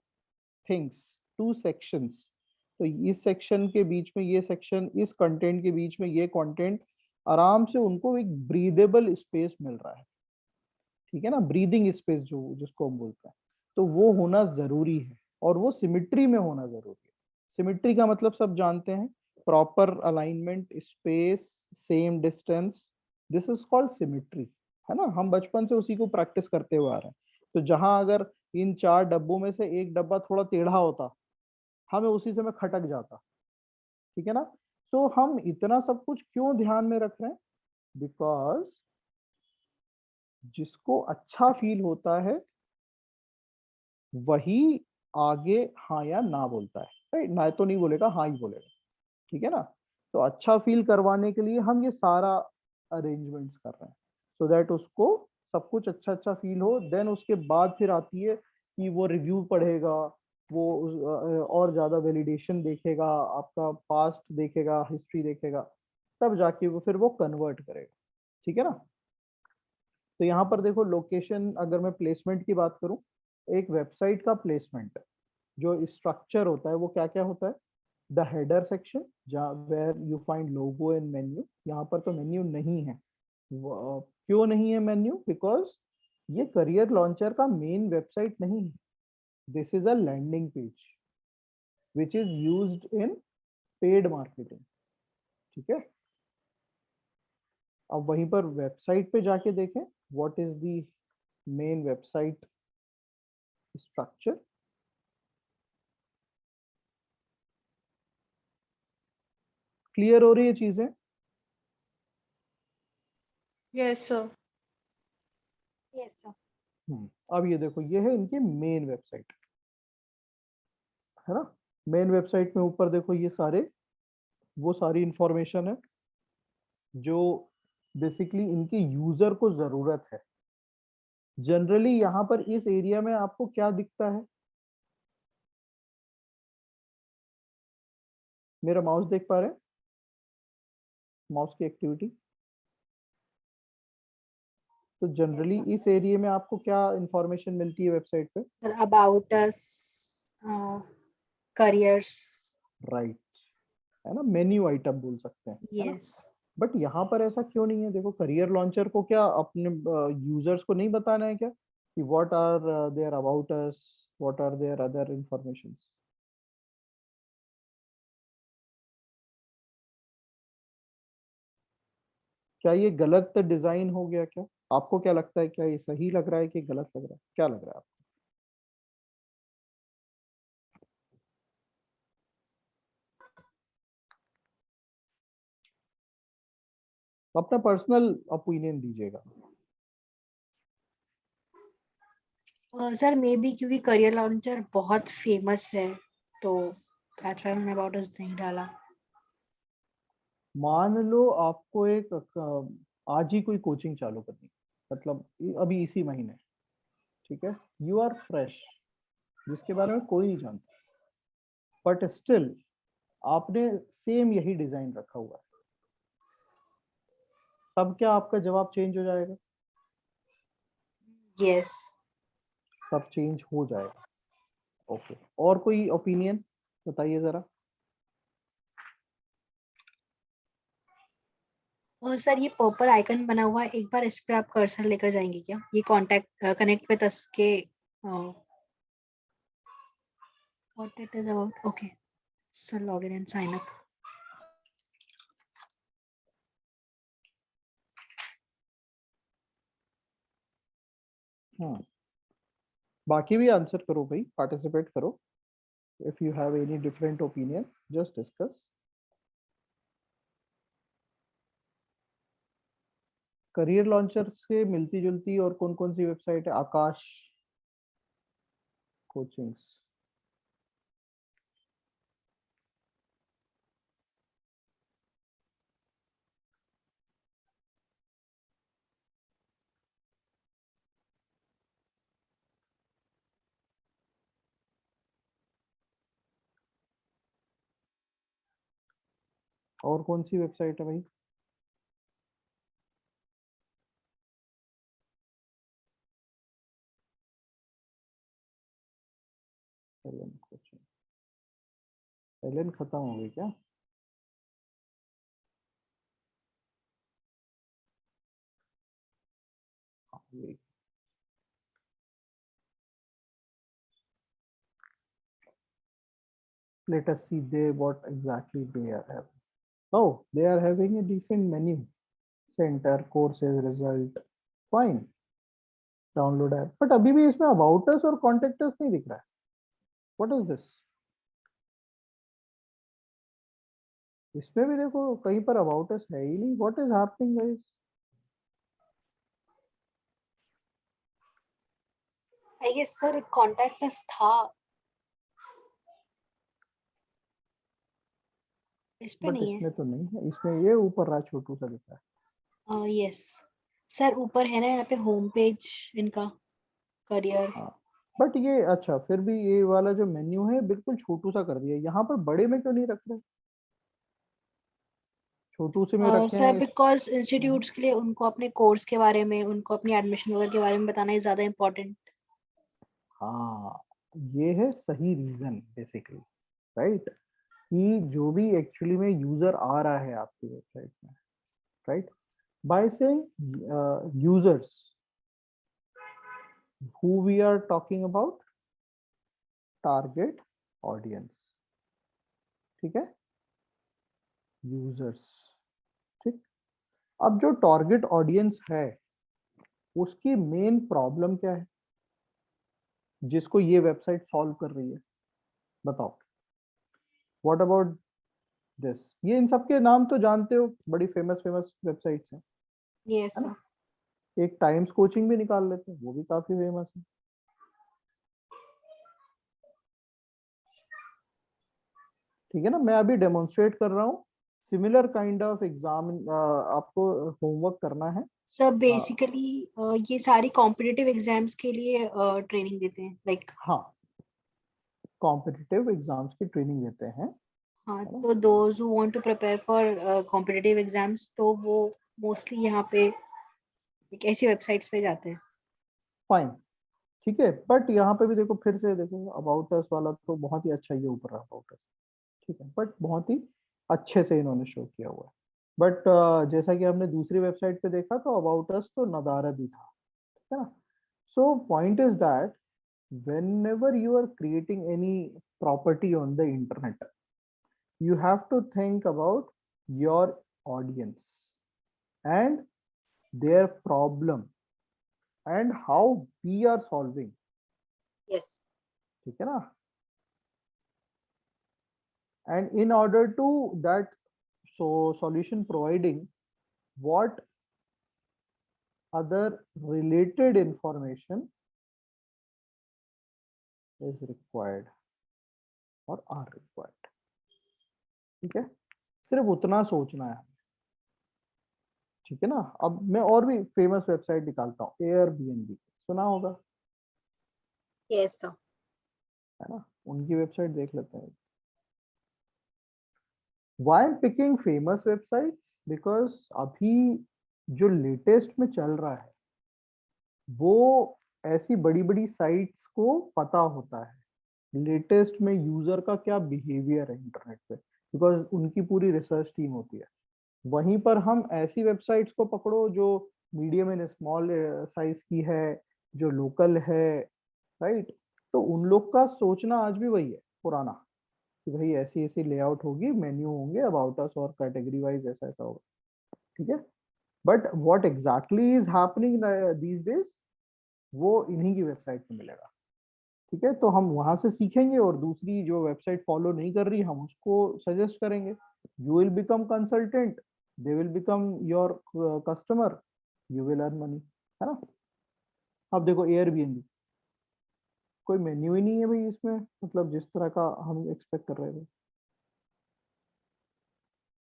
things, two sections. तो इस सेक्शन के बीच में ये सेक्शन, इस कंटेंट के बीच में ये कंटेंट, आराम से उनको एक ब्रीदेबल स्पेस मिल रहा है, ठीक है ना? ब्रीदिंग स्पेस जो जिसको हम बोलते हैं, तो वो होना जरूरी है, और वो सिमिट्री में होना जरूरी है। सिमिट्री का मतलब सब जानते हैं, proper alignment, space, same distance, this is called symmetry, है ना? हम बचपन से उसी को प्रैक्टिस करते हुए आ रहे हैं। तो जहां अगर इन 4 डब्बों में से एक डब्बा थोड़ा टेढ़ा होता, हमें उसी से में खटक जाता, ठीक है ना? सो हम इतना सब कुछ क्यों ध्यान में रख रहे हैं? बिकॉज जिसको अच्छा फील होता है वही आगे हाँ या ना बोलता है, राइट? ना तो नहीं बोलेगा, हाँ ही बोलेगा, ठीक है ना? तो अच्छा फील करवाने के लिए हम ये सारा अरेंजमेंट्स कर रहे हैं, सो दैट उसको सब कुछ अच्छा अच्छा फील हो। देन उसके बाद फिर आती है कि वो रिव्यू पढ़ेगा, वो और ज्यादा वैलिडेशन देखेगा, आपका पास्ट देखेगा, हिस्ट्री देखेगा, तब जाके वो फिर वो कन्वर्ट करेगा, ठीक है ना? तो यहाँ पर देखो, लोकेशन, अगर मैं प्लेसमेंट की बात करूँ, एक वेबसाइट का प्लेसमेंट जो स्ट्रक्चर होता है वो क्या क्या होता है? द हेडर सेक्शन, जहाँ where you find logo and menu. यहाँ पर तो मेन्यू नहीं है, क्यों नहीं है मेन्यू? बिकॉज ये करियर लॉन्चर का मेन वेबसाइट नहीं है, this is a landing page which is used in paid marketing, ठीक है? अब वहीं पर वेबसाइट पे जाके देखें, what is the main website structure. Clear हो रही है चीजें? Yes sir. Yes sir. अब ये देखो, ये है इनकी मेन वेबसाइट, है ना? मेन वेबसाइट में ऊपर देखो, ये सारे वो सारी इंफॉर्मेशन है जो बेसिकली इनके यूजर को जरूरत है। जनरली यहाँ पर इस एरिया में आपको क्या दिखता है? मेरा माउस देख पा रहे हैं? माउस की एक्टिविटी। तो जनरली Yes, इस एरिया में आपको क्या इंफॉर्मेशन मिलती है वेबसाइट पे? sir. About us, careers. Right, है ना? मेन्यू आइटम बोल सकते हैं, है ना? Yes. बट यहाँ पर ऐसा क्यों नहीं है? देखो, करियर लॉन्चर को क्या अपने यूजर्स को नहीं बताना है क्या कि what are there about us, what are there other information? क्या ये गलत डिजाइन हो गया क्या? आपको क्या लगता है, क्या ये सही लग रहा है कि गलत लग रहा है? क्या लग रहा है आपको? अपना पर्सनल ओपिनियन दीजिएगा। सर मे बी क्योंकि करियर लॉन्चर बहुत फेमस है तो दैट्स व्हाई मैंने अबाउट अस नहीं डाला। मान लो आपको एक आज ही कोई कोचिंग चालू करनी, मतलब अभी इसी महीने, ठीक है, यू आर फ्रेश, जिसके बारे में कोई नहीं जानता, बट स्टिल आपने सेम यही डिजाइन रखा हुआ है, तब क्या आपका जवाब चेंज हो जाएगा? यस। तब चेंज हो जाएगा। ओके, और कोई ओपिनियन बताइए जरा। और सर ये पर्पल आइकन बना हुआ है, एक बार इस पे आप कर्सर लेकर जाएंगे क्या? ये कांटेक्ट कनेक्ट विद अस के what it is about. Okay sir log in and sign up. हाँ, बाकी भी आंसर करो भाई, पार्टिसिपेट करो। If you have any different opinion just discuss. Career launcher से मिलती जुलती और कौन कौन सी वेबसाइट है? आकाश कोचिंग्स, और कौन सी वेबसाइट है भाई? एलन कोचिंग, एलन खत्म हो गई क्या? हाँ, यही। Let us see they what exactly they are having. Oh, they are having a decent menu. Center, courses, result, fine. Download app. But अभी भी इसमें about us और contact us नहीं दिख रहा है. What is this? इसमें भी देखो कहीं पर about us है ही नहीं. What is happening guys? I guess sir एक कांटेक्ट अस था इस पे बट नहीं है। इसमें तो नहीं है, इसमें ये ऊपर रहा छोटू सा दिख रहा है। यस सर ऊपर है ना यहाँ पे होम पेज इनका करियर। हाँ, बट ये अच्छा फिर भी ये वाला जो मेन्यू है बिल्कुल छोटू सा कर दिया। यहाँ पर बड़े में क्यों नहीं रख रहे? छोटू से में रखे सर हैं बिकॉज इंस्टीट्यूट्स के लिए उनको अपने कोर्स के बारे में, उनको अपनी एडमिशन वगैरह के बारे में बताना ही ज्यादा इम्पोर्टेंट। हाँ, ये है सही रीजन बेसिकली, राइट, कि जो भी एक्चुअली में यूजर आ रहा है आपकी वेबसाइट में, right, by saying users who we are talking about, target audience, ठीक है, यूजर्स, ठीक। अब जो टारगेट ऑडियंस है उसकी मेन प्रॉब्लम क्या है जिसको ये वेबसाइट सॉल्व कर रही है? बताओ, व्हाट अबाउट दिस? ये इन सब के नाम तो जानते हो, बड़ी फेमस फेमस वेबसाइट्स हैं, यस है सर। ना? एक टाइम्स कोचिंग भी निकाल लेते हैं, वो भी काफी फेमस है, ठीक है ना? मैं अभी डेमोन्स्ट्रेट कर रहा हूँ, सिमिलर काइंड ऑफ एग्जाम आपको होमवर्क करना है। सर बेसिकली ये सारी कॉम्पिटिटिव एग्जाम्स के लिए ट्रेनिंग देते हैं लाइक। हाँ, कॉम्पिटिटिव एग्जाम्स की ट्रेनिंग देते हैं। हाँ तो those who want to prepare for competitive exams तो वो मोस्टली यहाँ पे एक ऐसी वेबसाइट्स पे जाते हैं। फाइन, ठीक है, बट यहाँ पे भी देखो, फिर से देखो, अबाउट अस वाला तो बहुत ही अच्छा ये ऊपर रहा अबाउट अस, ठीक है, बट बहुत ही अच्छे से इन्होंने शो किया हुआ है। बट जैसा कि हमने दूसरी वेबसाइट पे देखा तो अबाउट अस तो नदारद ही था, ठीक है ना? So point is that whenever you are creating any property on the internet, you have to think about your audience and their problem and how we are solving, yes. ठीक है ना? And in order to that, so solution providing, what other related information is required or are required. ठीक है, सिर्फ उतना सोचना है, ठीक है ना। अब मैं और भी फेमस वेबसाइट निकालता हूँ, एयरबीएनबी सुना होगा, यस सर। है ना, उनकी वेबसाइट देख लेते हैं। Why I'm picking famous websites? Because अभी जो लेटेस्ट में चल रहा है वो ऐसी बड़ी बड़ी साइट्स को पता होता है लेटेस्ट में यूजर का क्या बिहेवियर है इंटरनेट पे, बिकॉज उनकी पूरी रिसर्च टीम होती है। वहीं पर हम ऐसी वेबसाइट्स को पकड़ो जो मीडियम एंड स्मॉल साइज की है, जो लोकल है, राइट। तो उन लोग का सोचना आज भी वही है पुराना, कि भाई ऐसी ऐसी लेआउट होगी, मेन्यू होंगे, अबाउट अस और कैटेगरी वाइज ऐसा ऐसा होगा, ठीक है। But what exactly is happening these days वो इन्हीं की वेबसाइट पे मिलेगा, ठीक है। तो हम वहां से सीखेंगे और दूसरी जो वेबसाइट फॉलो नहीं कर रही हम उसको सजेस्ट करेंगे। You will become consultant, they will become your customer, you will earn money, है ना। अब देखो एयरबीएनबी, कोई मेन्यू ही नहीं है भाई इसमें, मतलब जिस तरह का हम एक्सपेक्ट कर रहे थे।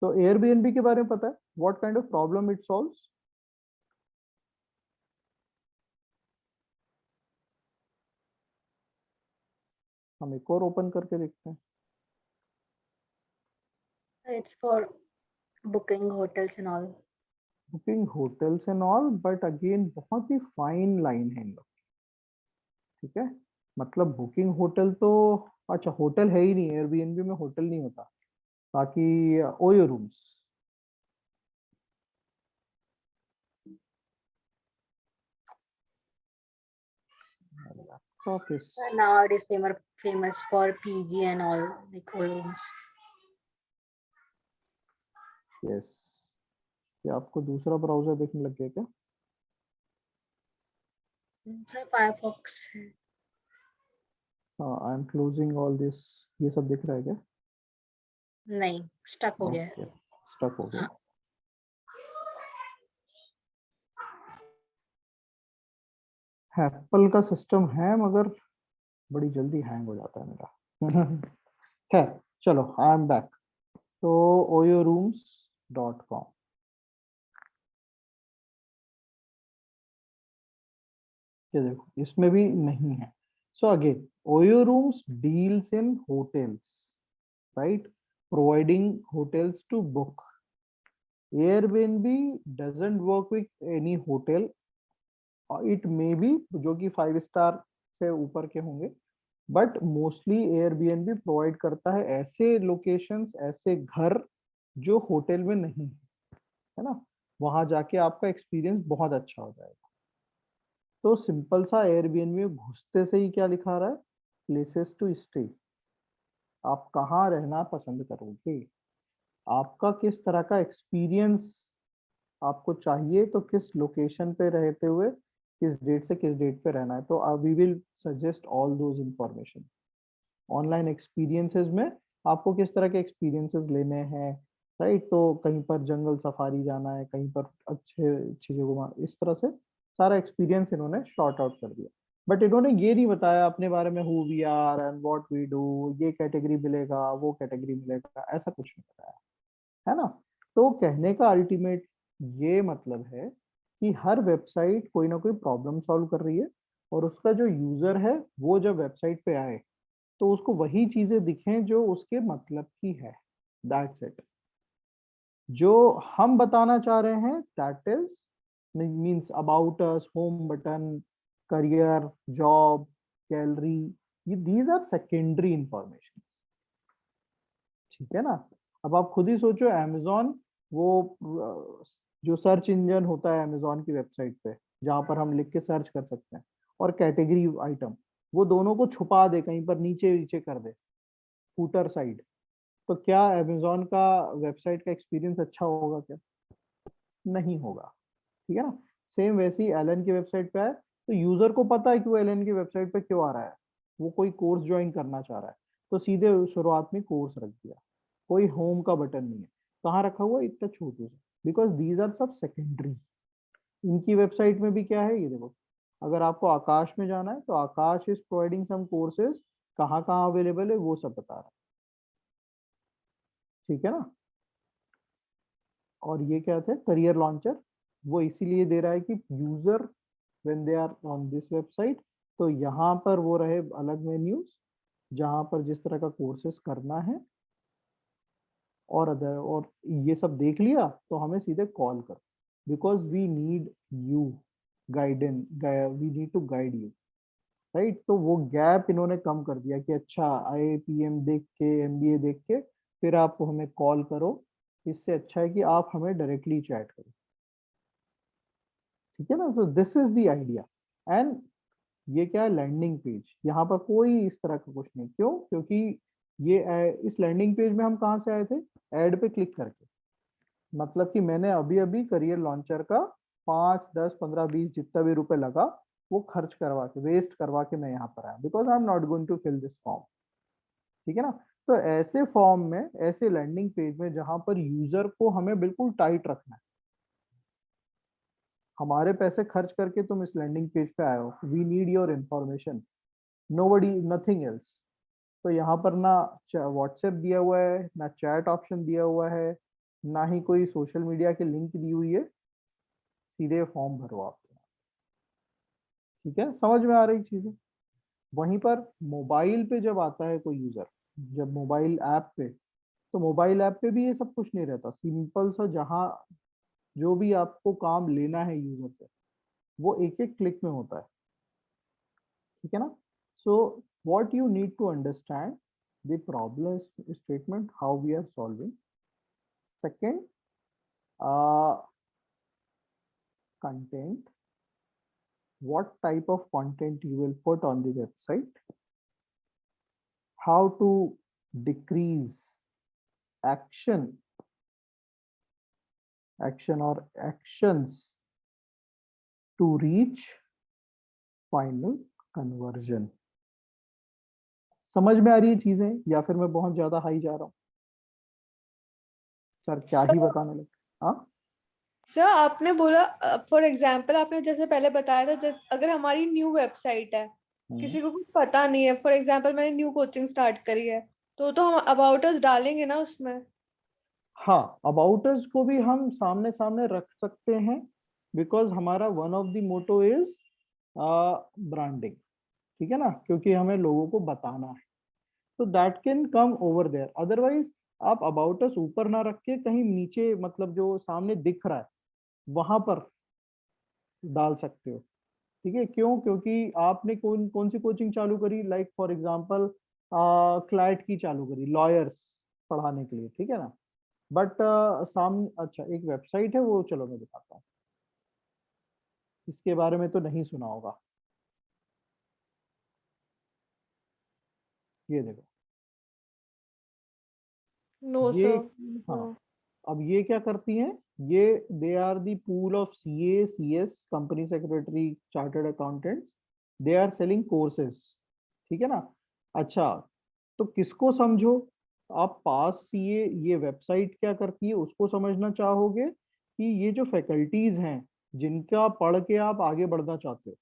तो एयरबीएनबी के बारे में पता है, what kind of problem it solves? हम एक और ओपन करके देखते हैं। It's for booking hotels and all. Booking hotels and all, but again बहुत ही फाइन लाइन है इन लोग, ठीक है। मतलब बुकिंग होटल तो, अच्छा होटल है ही नहीं, एयरबीएनबी में होटल नहीं होता। बाकी OYO rooms, office, Now it is famous for PG and all, like rooms. Yes. ये आपको दूसरा ब्राउजर देखने लग गया क्या? सर फायरफॉक्स है। हाँ, I am closing all this, ये सब दिख रहा है क्या? नहीं, स्टक हो गया है। ओके, स्टक हो गया। एप्पल का सिस्टम है मगर बड़ी जल्दी हैंग हो जाता है मेरा। खैर चलो, आई एम बैक। तो oyorooms.com, ये देखो इसमें भी नहीं है। So again OYO rooms deals in hotels, right, providing hotels to book. Airbnb doesn't work with any hotel, it may be जो कि 5 स्टार से ऊपर के होंगे, बट मोस्टली एयरबीएनबी प्रोवाइड करता है ऐसे लोकेशंस, ऐसे घर जो होटल में नहीं है ना। वहां जाके आपका एक्सपीरियंस बहुत अच्छा हो जाएगा। तो सिंपल सा एयरबीएनबी में घुसते से ही क्या लिखा रहा है, प्लेसेस टू स्टे। आप कहाँ रहना पसंद करोगे, आपका किस तरह का एक्सपीरियंस आपको चाहिए, तो किस लोकेशन पे रहते हुए किस डेट से किस डेट पे रहना है। तो we will suggest all those information. Online experiences में आपको किस तरह के एक्सपीरियंसेस लेने हैं, राइट। तो कहीं पर जंगल सफारी जाना है, कहीं पर अच्छे अच्छी जगह, इस तरह से सारा एक्सपीरियंस इन्होंने शॉर्ट आउट कर दिया। बट इन्होंने ये नहीं बताया अपने बारे में, who we are and what we do, ये कैटेगरी मिलेगा वो कैटेगरी मिलेगा, ऐसा कुछ नहीं बताया, है ना। तो कहने का अल्टीमेट ये मतलब है कि हर वेबसाइट कोई ना कोई प्रॉब्लम सॉल्व कर रही है, और उसका जो यूजर है वो जब वेबसाइट पे आए तो उसको वही चीजें दिखें जो उसके मतलब की है, दैट्स इट। जो हम बताना चाह रहे हैं that is means about us, home button, career, job, gallery, ये दीज आर सेकेंडरी इंफॉर्मेशन, ठीक है ना। अब आप खुद ही सोचो, अमेजोन वो जो सर्च इंजन होता है अमेजोन की वेबसाइट पे, जहां पर हम लिख के सर्च कर सकते हैं, और कैटेगरी आइटम, वो दोनों को छुपा दे, कहीं पर नीचे नीचे कर दे, फूटर साइड, तो क्या अमेजोन का वेबसाइट का एक्सपीरियंस अच्छा होगा क्या? नहीं होगा, ठीक है ना। सेम वैसे ही एलन की वेबसाइट पे है, तो यूजर को पता है कि वो एलन की वेबसाइट पे क्यों आ रहा है, वो कोई कोर्स ज्वाइन करना चाह रहा है, तो सीधे शुरुआत में कोर्स रख दिया, कोई होम का बटन नहीं है। कहाँ रखा हुआ है? इतना छोटू सा, बिकॉज दीज आर सब सेकेंडरी। इनकी वेबसाइट में भी क्या है, ये देखो, अगर आपको आकाश में जाना है तो आकाश इज प्रोवाइडिंग सम कोर्सेज, कहाँ कहाँ अवेलेबल है वो सब बता रहा है, ठीक है ना। और ये क्या थे, करियर लॉन्चर, वो इसीलिए दे रहा है कि user when they are on this website, तो यहाँ पर वो रहे अलग मेन्यूज जहाँ पर जिस तरह का कोर्सेज करना है और अदर, और ये सब देख लिया तो हमें सीधे कॉल करो, because we need you guidance, we need to guide you, right. तो वो गैप इन्होंने कम कर दिया कि अच्छा IIPM देख के, MBA देख के फिर आप हमें कॉल करो, इससे अच्छा है कि आप हमें डायरेक्टली चैट करो, ठीक है ना। तो this is the idea. And ये क्या है, लैंडिंग पेज, यहाँ पर कोई इस तरह का कुछ नहीं, क्यों, क्योंकि ये इस लैंडिंग पेज में हम कहाँ से आए थे, ऐड पे क्लिक करके, मतलब कि मैंने अभी अभी करियर लॉन्चर का 5, 10, 15, 20 जितना भी रुपए लगा वो खर्च करवा के, वेस्ट करवा के मैं यहाँ पर आया, because I am not going to fill this form, ठीक है ना। तो ऐसे फॉर्म में, ऐसे लैंडिंग पेज में जहां पर यूजर को हमें बिल्कुल टाइट रखना है, हमारे पैसे खर्च करके तुम इस लैंडिंग पेज पे आए हो, we need your information, nobody, nothing else. तो यहाँ पर ना व्हाट्सएप दिया हुआ है, ना चैट ऑप्शन दिया हुआ है, ना ही कोई सोशल मीडिया की लिंक दी हुई है, सीधे फॉर्म भरो आप, ठीक है, समझ में आ रही चीजें। वहीं पर मोबाइल पे जब आता है कोई यूजर, जब मोबाइल ऐप पे, तो मोबाइल ऐप पे भी ये सब कुछ नहीं रहता, सिंपल सा, जहाँ जो भी आपको काम लेना है यूजर से वो एक एक क्लिक में होता है, ठीक है ना। So what you need to understand the problem statement, how we are solving. Second, content, what type of content you will put on the website, how to decrease action or actions to reach final conversion। समझ में आ रही है चीजें, या फिर मैं बहुत ज्यादा हाई जा रहा हूँ, सर क्या ही बताने लगे। हाँ सर आपने बोला, फॉर एग्जांपल आपने जैसे पहले बताया था, जैसे अगर हमारी न्यू वेबसाइट है, किसी को कुछ पता नहीं है, फॉर एग्जांपल मैंने न्यू कोचिंग स्टार्ट करी है, तो हम अबाउट अस डालेंगे ना उसमें। हाँ, अबाउट अस को भी हम सामने सामने रख सकते हैं, बिकॉज हमारा one of the motto is branding, ठीक है ना, क्योंकि हमें लोगों को बताना है, तो that can come over there. Otherwise आप अबाउट अस ऊपर ना रख के कहीं नीचे, मतलब जो सामने दिख रहा है वहां पर डाल सकते हो, ठीक है। क्यों, क्योंकि आपने कौन कौन सी कोचिंग चालू करी, लाइक फॉर एग्जांपल क्लैट की चालू करी, लॉयर्स पढ़ाने के लिए, ठीक है ना, बट सामने अच्छा एक वेबसाइट है, वो चलो मैं दिखाता हूँ, इसके बारे में तो नहीं सुना होगा, ये देखो, नो ये, सर। हाँ, अब ये क्या करती हैं, ये they are the pool of CA, CS, company secretary, chartered accountants, they are selling courses, ठीक है ना। अच्छा, तो किसको समझो, आप पास CA ये वेबसाइट क्या करती है उसको समझना चाहोगे, कि ये जो फैकल्टीज हैं जिनका पढ़ के आप आगे बढ़ना चाहते हो,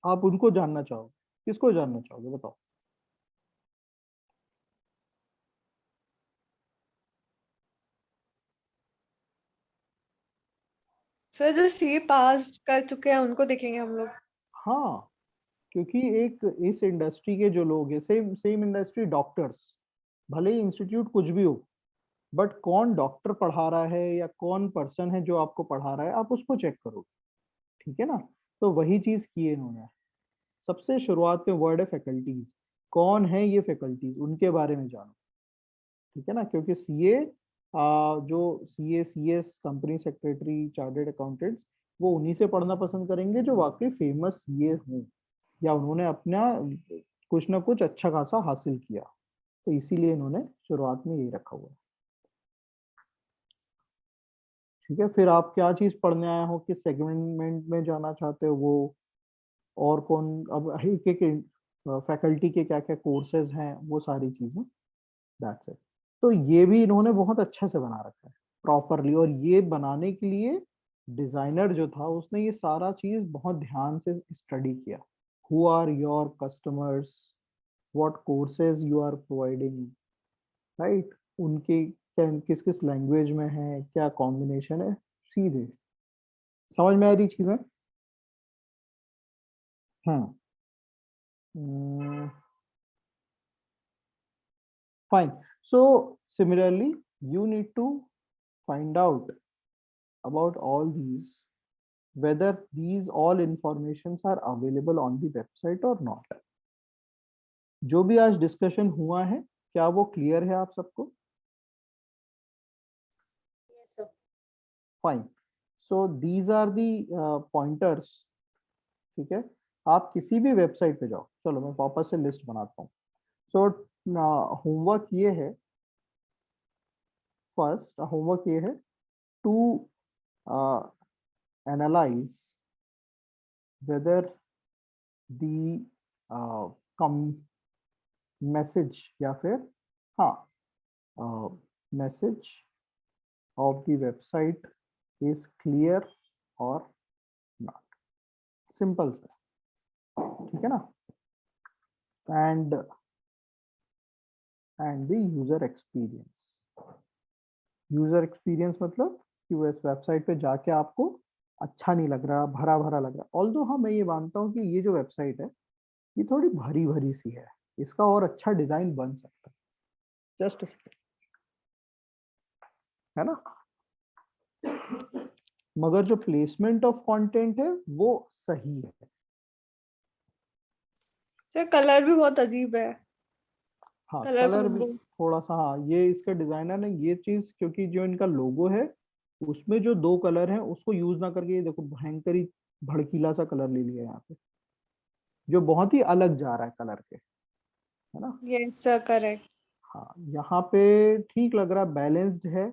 आप उनको जानना चाहोगे, किसको जानना चाहोगे बताओ। सर जो CA पास कर चुके हैं उनको देखेंगे हम लोग। हाँ, क्योंकि एक इस इंडस्ट्री के जो लोग हैं, सेम सेम इंडस्ट्री, डॉक्टर्स, भले ही इंस्टीट्यूट कुछ भी हो, बट कौन डॉक्टर पढ़ा रहा है या कौन पर्सन है जो आपको पढ़ा रहा है, आप उसको चेक करो, ठीक है ना। तो वही चीज की है इन्होंने, सबसे शुरुआत में वर्ड है फैकल्टीज, कौन है ये फैकल्टीज, उनके बारे में जानो, ठीक है ना, क्योंकि CA, जो CA, CS, company secretary, chartered accountants, वो उन्हीं से पढ़ना पसंद करेंगे जो वाकई फेमस CA हों, या उन्होंने अपना कुछ ना कुछ अच्छा खासा हासिल किया, तो इसीलिए इन्होंने शुरुआत में यही रखा हुआ है, ठीक है। फिर आप क्या चीज पढ़ने आए हो, किस सेगमेंट में जाना चाहते हो वो, और कौन, अब एक एक फैकल्टी के क्या क्या कोर्सेज हैं, वो सारी चीजें, दैट्स इट। तो ये भी इन्होंने बहुत अच्छे से बना रखा है, प्रॉपरली। और ये बनाने के लिए डिजाइनर जो था उसने ये सारा चीज बहुत ध्यान से स्टडी किया। Who are your customers, what courses you are providing, right, उनके किस किस लैंग्वेज में है, क्या कॉम्बिनेशन है, सीधे समझ में आ रही चीजें। हाँ, fine. So similarly, you need to find out about all these, whether these all informations are available on the website or not. जो भी आज डिस्कशन हुआ है, क्या वो क्लियर है आप सबको? Yes, sir. Fine. So these are the pointers. ठीक है, आप किसी भी वेबसाइट पे जाओ, चलो मैं वापस से लिस्ट बनाता हूँ। सो होमवर्क ये है, फर्स्ट होमवर्क ये है to analyze whether the message या फिर हाँ message of the website is clear or not. Simple सा, ठीक है ना? And the user experience. User experience मतलब कि वो इस वेबसाइट पे जाके आपको अच्छा नहीं लग रहा, भरा भरा लग रहा। ऑल्दो हाँ, मैं ये मानता हूँ कि ये जो वेबसाइट है ये थोड़ी भरी भरी सी है, इसका और अच्छा डिजाइन बन सकता है। जस्ट है ना? मगर जो प्लेसमेंट ऑफ कंटेंट है वो सही है। सर कलर भी बहुत अजीब है, हाँ, कलर कलर भी कॉम्बो। थोड़ा सा, हाँ ये इसका डिजाइनर ने ये चीज, क्योंकि जो इनका लोगो है उसमें जो दो कलर हैं उसको यूज ना करके ये देखो भयंकर ही भड़कीला सा कलर ले लिया यहाँ पे, जो बहुत ही अलग जा रहा है कलर के, है ना? Yes sir, correct. हाँ, यहाँ पे ठीक लग रहा है, बैलेंस्ड है,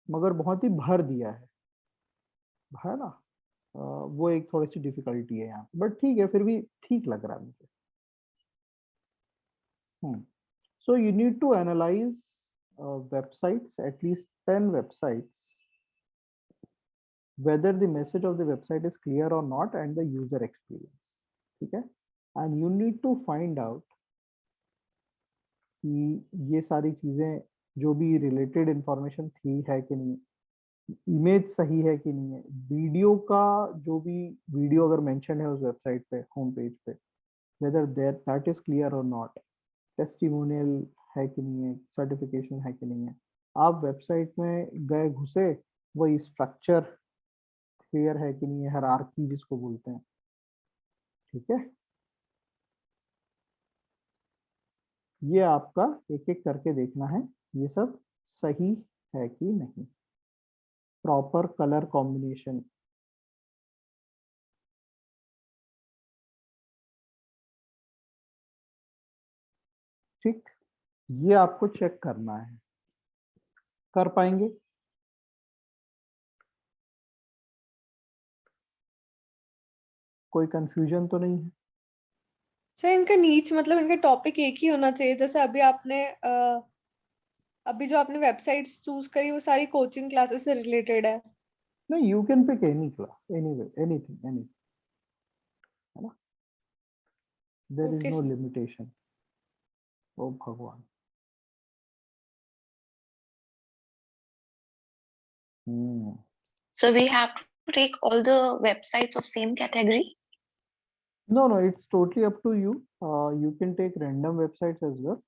मगर बहुत ही भर दिया है ना? वो एक थोड़ी सी डिफिकल्टी है यहाँ पे, बट ठीक है, फिर भी ठीक लग रहा है मुझे। So you need to analyze websites, at least 10 websites, whether the message of the website is clear or not, and the user experience. ठीक है? And you need to find out कि ये सारी चीजें जो भी रिलेटेड इंफॉर्मेशन थी है कि नहीं, इमेज सही है कि नहीं है, वीडियो का जो भी वीडियो अगर मेंशन है उस वेबसाइट पे होम पेज पे, whether that is clear or not, testimonial है कि नहीं है, सर्टिफिकेशन है कि नहीं है। आप वेबसाइट में गए घुसे, वही स्ट्रक्चर क्लियर है कि नहीं है, हायरार्की जिसको बोलते हैं, ठीक है? ये आपका एक एक करके देखना है, ये सब सही है कि नहीं। प्रॉपर कलर कॉम्बिनेशन, ठीक, ये आपको चेक करना है। कर पाएंगे? कोई कंफ्यूजन तो नहीं है? सर इनका नीच मतलब इनका टॉपिक एक ही होना चाहिए, जैसे अभी आपने अभी जो आपने वेबसाइट्स चूज करी वो सारी कोचिंग क्लासेस से रिलेटेड है। नहीं, you can pick any class, anyway, anything, है ना? There is okay no limitation. ओ भगवान। So we have to take all the websites of same category. No, it's totally up to you. You can take random websites as well.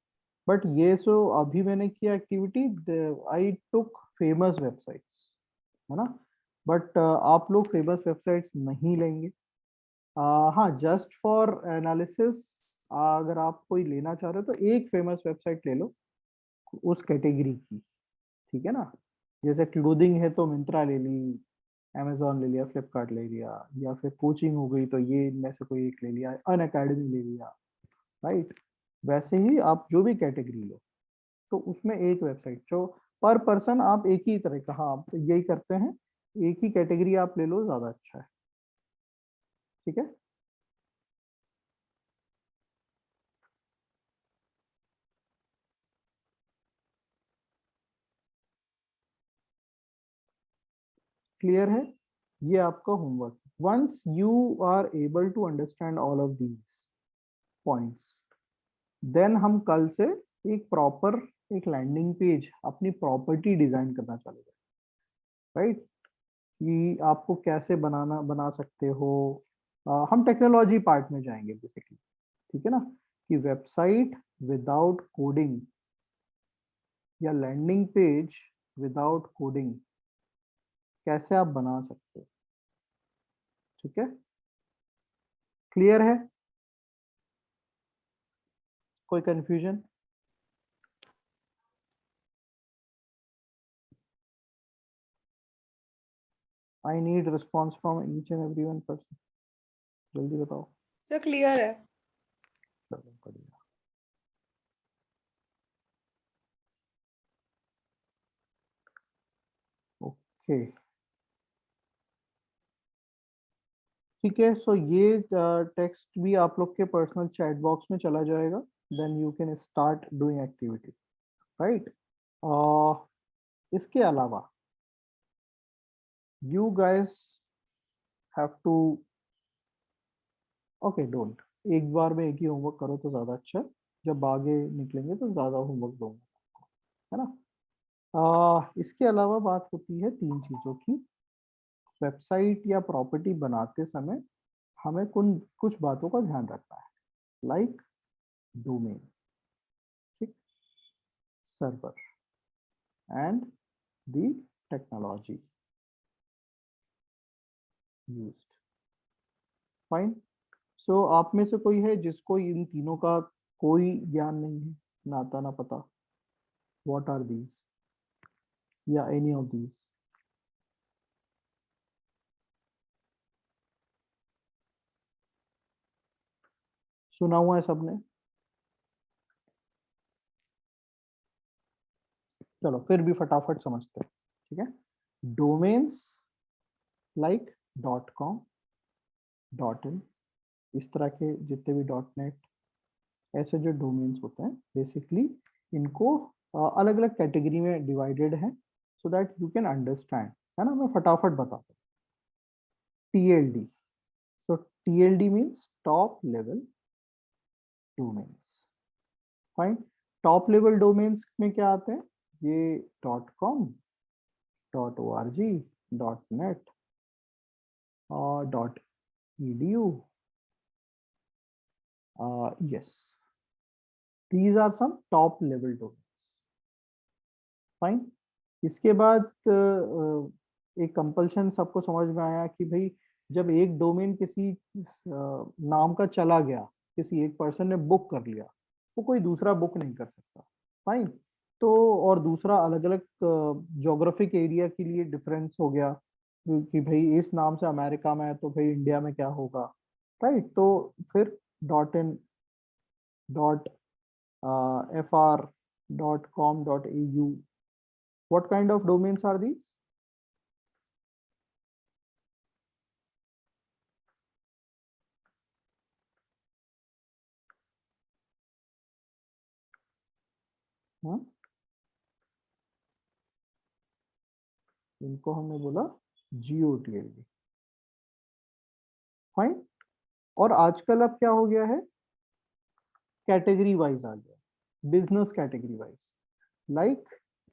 But ये so अभी मैंने किया activity, I took famous websites, है ना? But आप लोग famous websites नहीं लेंगे। हाँ, जस्ट फॉर एनालिसिस अगर आप कोई लेना चाह रहे हो तो एक फेमस वेबसाइट ले लो उस कैटेगरी की, ठीक है ना? जैसे क्लोथिंग है तो मिंत्रा ले ली, अमेजोन ले लिया, फ्लिपकार्ट ले लिया, या फिर कोचिंग हो गई तो ये इनमें से कोई एक ले लिया, अन अकेडमी ले लिया, राइट? वैसे ही आप जो भी कैटेगरी लो तो उसमें एक वेबसाइट, जो पर पर्सन आप एक ही तरह का, हाँ आप यही करते हैं, एक ही कैटेगरी आप ले लो, ज्यादा अच्छा है, ठीक है? क्लियर है? ये आपका homework. Once you are able to understand all of these points, then हम कल से एक प्रॉपर एक लैंडिंग पेज अपनी प्रॉपर्टी डिजाइन करना चालू करें, राइट? कि आपको कैसे बना सकते हो। हम टेक्नोलॉजी पार्ट में जाएंगे बेसिकली, ठीक है ना, कि वेबसाइट विदाउट कोडिंग या लैंडिंग पेज विदाउट कोडिंग कैसे आप बना सकते हो। ठीक है, क्लियर है? कोई confusion? I need response from each and every one person. जल्दी बताओ। सर क्लियर है। चलो बढ़िया। ओके ठीक है, सो ये टेक्स्ट भी आप लोग के पर्सनल चैट बॉक्स में चला जाएगा, then you can start doing activity, right? इसके अलावा you guys have to, okay don't, एक बार में एक ही होमवर्क करो तो ज्यादा अच्छा है, जब आगे निकलेंगे तो ज्यादा होमवर्क दूंगा, है ना? इसके अलावा बात होती है तीन चीजों की। वेबसाइट या प्रॉपर्टी बनाते समय हमें कुछ बातों का ध्यान रखना है, लाइक डोमेन, ठीक, server and the technology used. Fine. So आप में से कोई है जिसको इन तीनों का कोई ज्ञान नहीं है, ना आता ना पता? व्हाट आर दीज या एनी ऑफ दीज? सुना हुआ है सबने? चलो फिर भी फटाफट समझते हैं, ठीक है? डोमेन्स लाइक .com, .in, इस तरह के जितने भी .net, ऐसे जो डोमेन्स होते हैं बेसिकली इनको अलग अलग कैटेगरी में डिवाइडेड है, so that you can understand, है ना? मैं फटाफट बताता हूँ। TLD, so TLD means top level domains, fine. Top level domains में क्या आते हैं? ये .com, .org, .net और .edu, yes, these are some top level domains, fine. इसके बाद एक कंपल्शन सबको समझ में आया कि भाई जब एक डोमेन किसी नाम का चला गया, किसी एक पर्सन ने बुक कर लिया, वो कोई दूसरा बुक नहीं कर सकता, फाइन। तो और दूसरा अलग अलग ज्योग्राफिक एरिया के लिए डिफरेंस हो गया कि भाई इस नाम से अमेरिका में है तो भाई इंडिया में क्या होगा, राइट? तो फिर .in, .fr, .com, .au, what kind of domains are these? हाँ, इनको हमने बोला GOTLD, फाइन। और आजकल अब क्या हो गया है, कैटेगरी वाइज आ गया, बिजनेस कैटेगरी वाइज। लाइक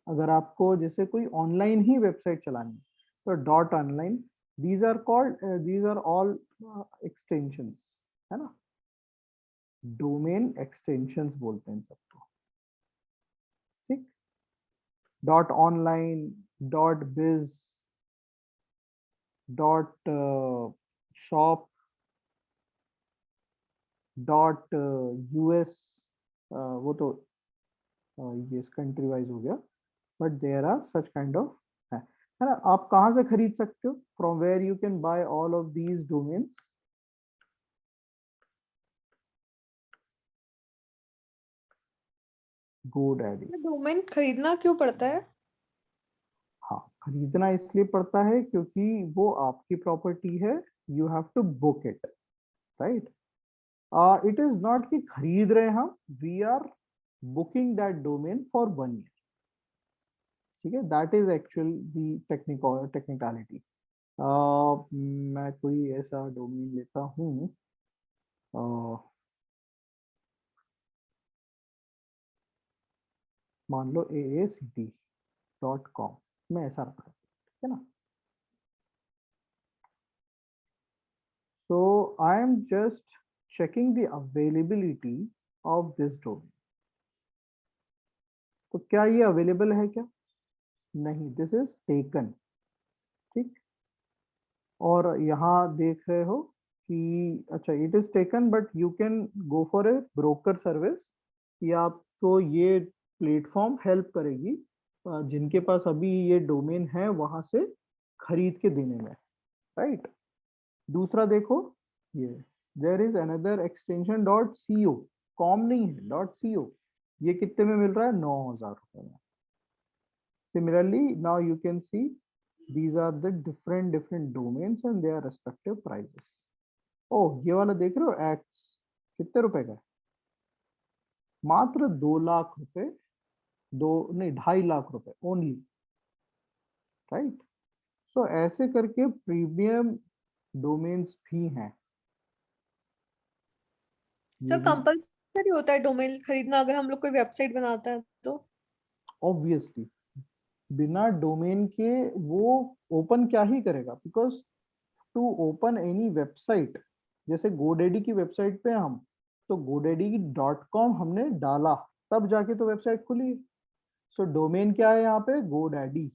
अगर आपको जैसे कोई ऑनलाइन ही वेबसाइट चलानी है तो .online, these are called these are all extensions, है ना? डोमेन एक्सटेंशंस बोलते हैं सबको, ठीक? .online, .biz, .shop, .us, वो तो ये कंट्री वाइज हो गया, but there are such kind of, है ना? आप कहाँ से खरीद सकते हो? From where you can buy all of these domains? GoDaddy। Sir domain खरीदना क्यों पड़ता है? हाँ, खरीदना इसलिए पड़ता है क्योंकि वो आपकी प्रॉपर्टी है, you have to book it, right? It is not कि खरीद रहे हैं हम, we are booking that domain for 1 year, ठीक है? That is actual the technicality. मैं कोई ऐसा डोमेन लेता हूँ, मान लो AACT.com, मैं ऐसा रखा, ठीक है ना। So I am just checking the availability of this domain. तो क्या ये अवेलेबल है क्या? नहीं, दिस इज टेकन, ठीक। और यहाँ देख रहे हो कि अच्छा it is taken, but you can go for a broker service, कि आपको ये प्लेटफॉर्म हेल्प करेगी जिनके पास अभी ये डोमेन है वहां से खरीद के देने में, राइट। दूसरा देखो, ये there is another extension .co, com नहीं है .co, ये कितने में मिल रहा है? 9,000 रुपए में। Similarly, now you can see these are the different domains and their respective prices. Oh, ये वाला देख रहे हो एक्ट्स, कितने रुपए का है? मात्र 2 लाख रुपए, 2.5 लाख रुपए ओनली, राइट। सो ऐसे करके प्रीमियम डोमेन्स भी हैं। सर कंपल्सरी होता है डोमेन खरीदना अगर हम लोग कोई वेबसाइट बनाता है तो? ऑब्वियसली बिना डोमेन के वो ओपन क्या ही करेगा, because to open any website, जैसे GoDaddy की वेबसाइट पे हम, तो GoDaddy.com हमने डाला तब जाके तो वेबसाइट खुली। सो डोमेन क्या है यहाँ पे? GoDaddy,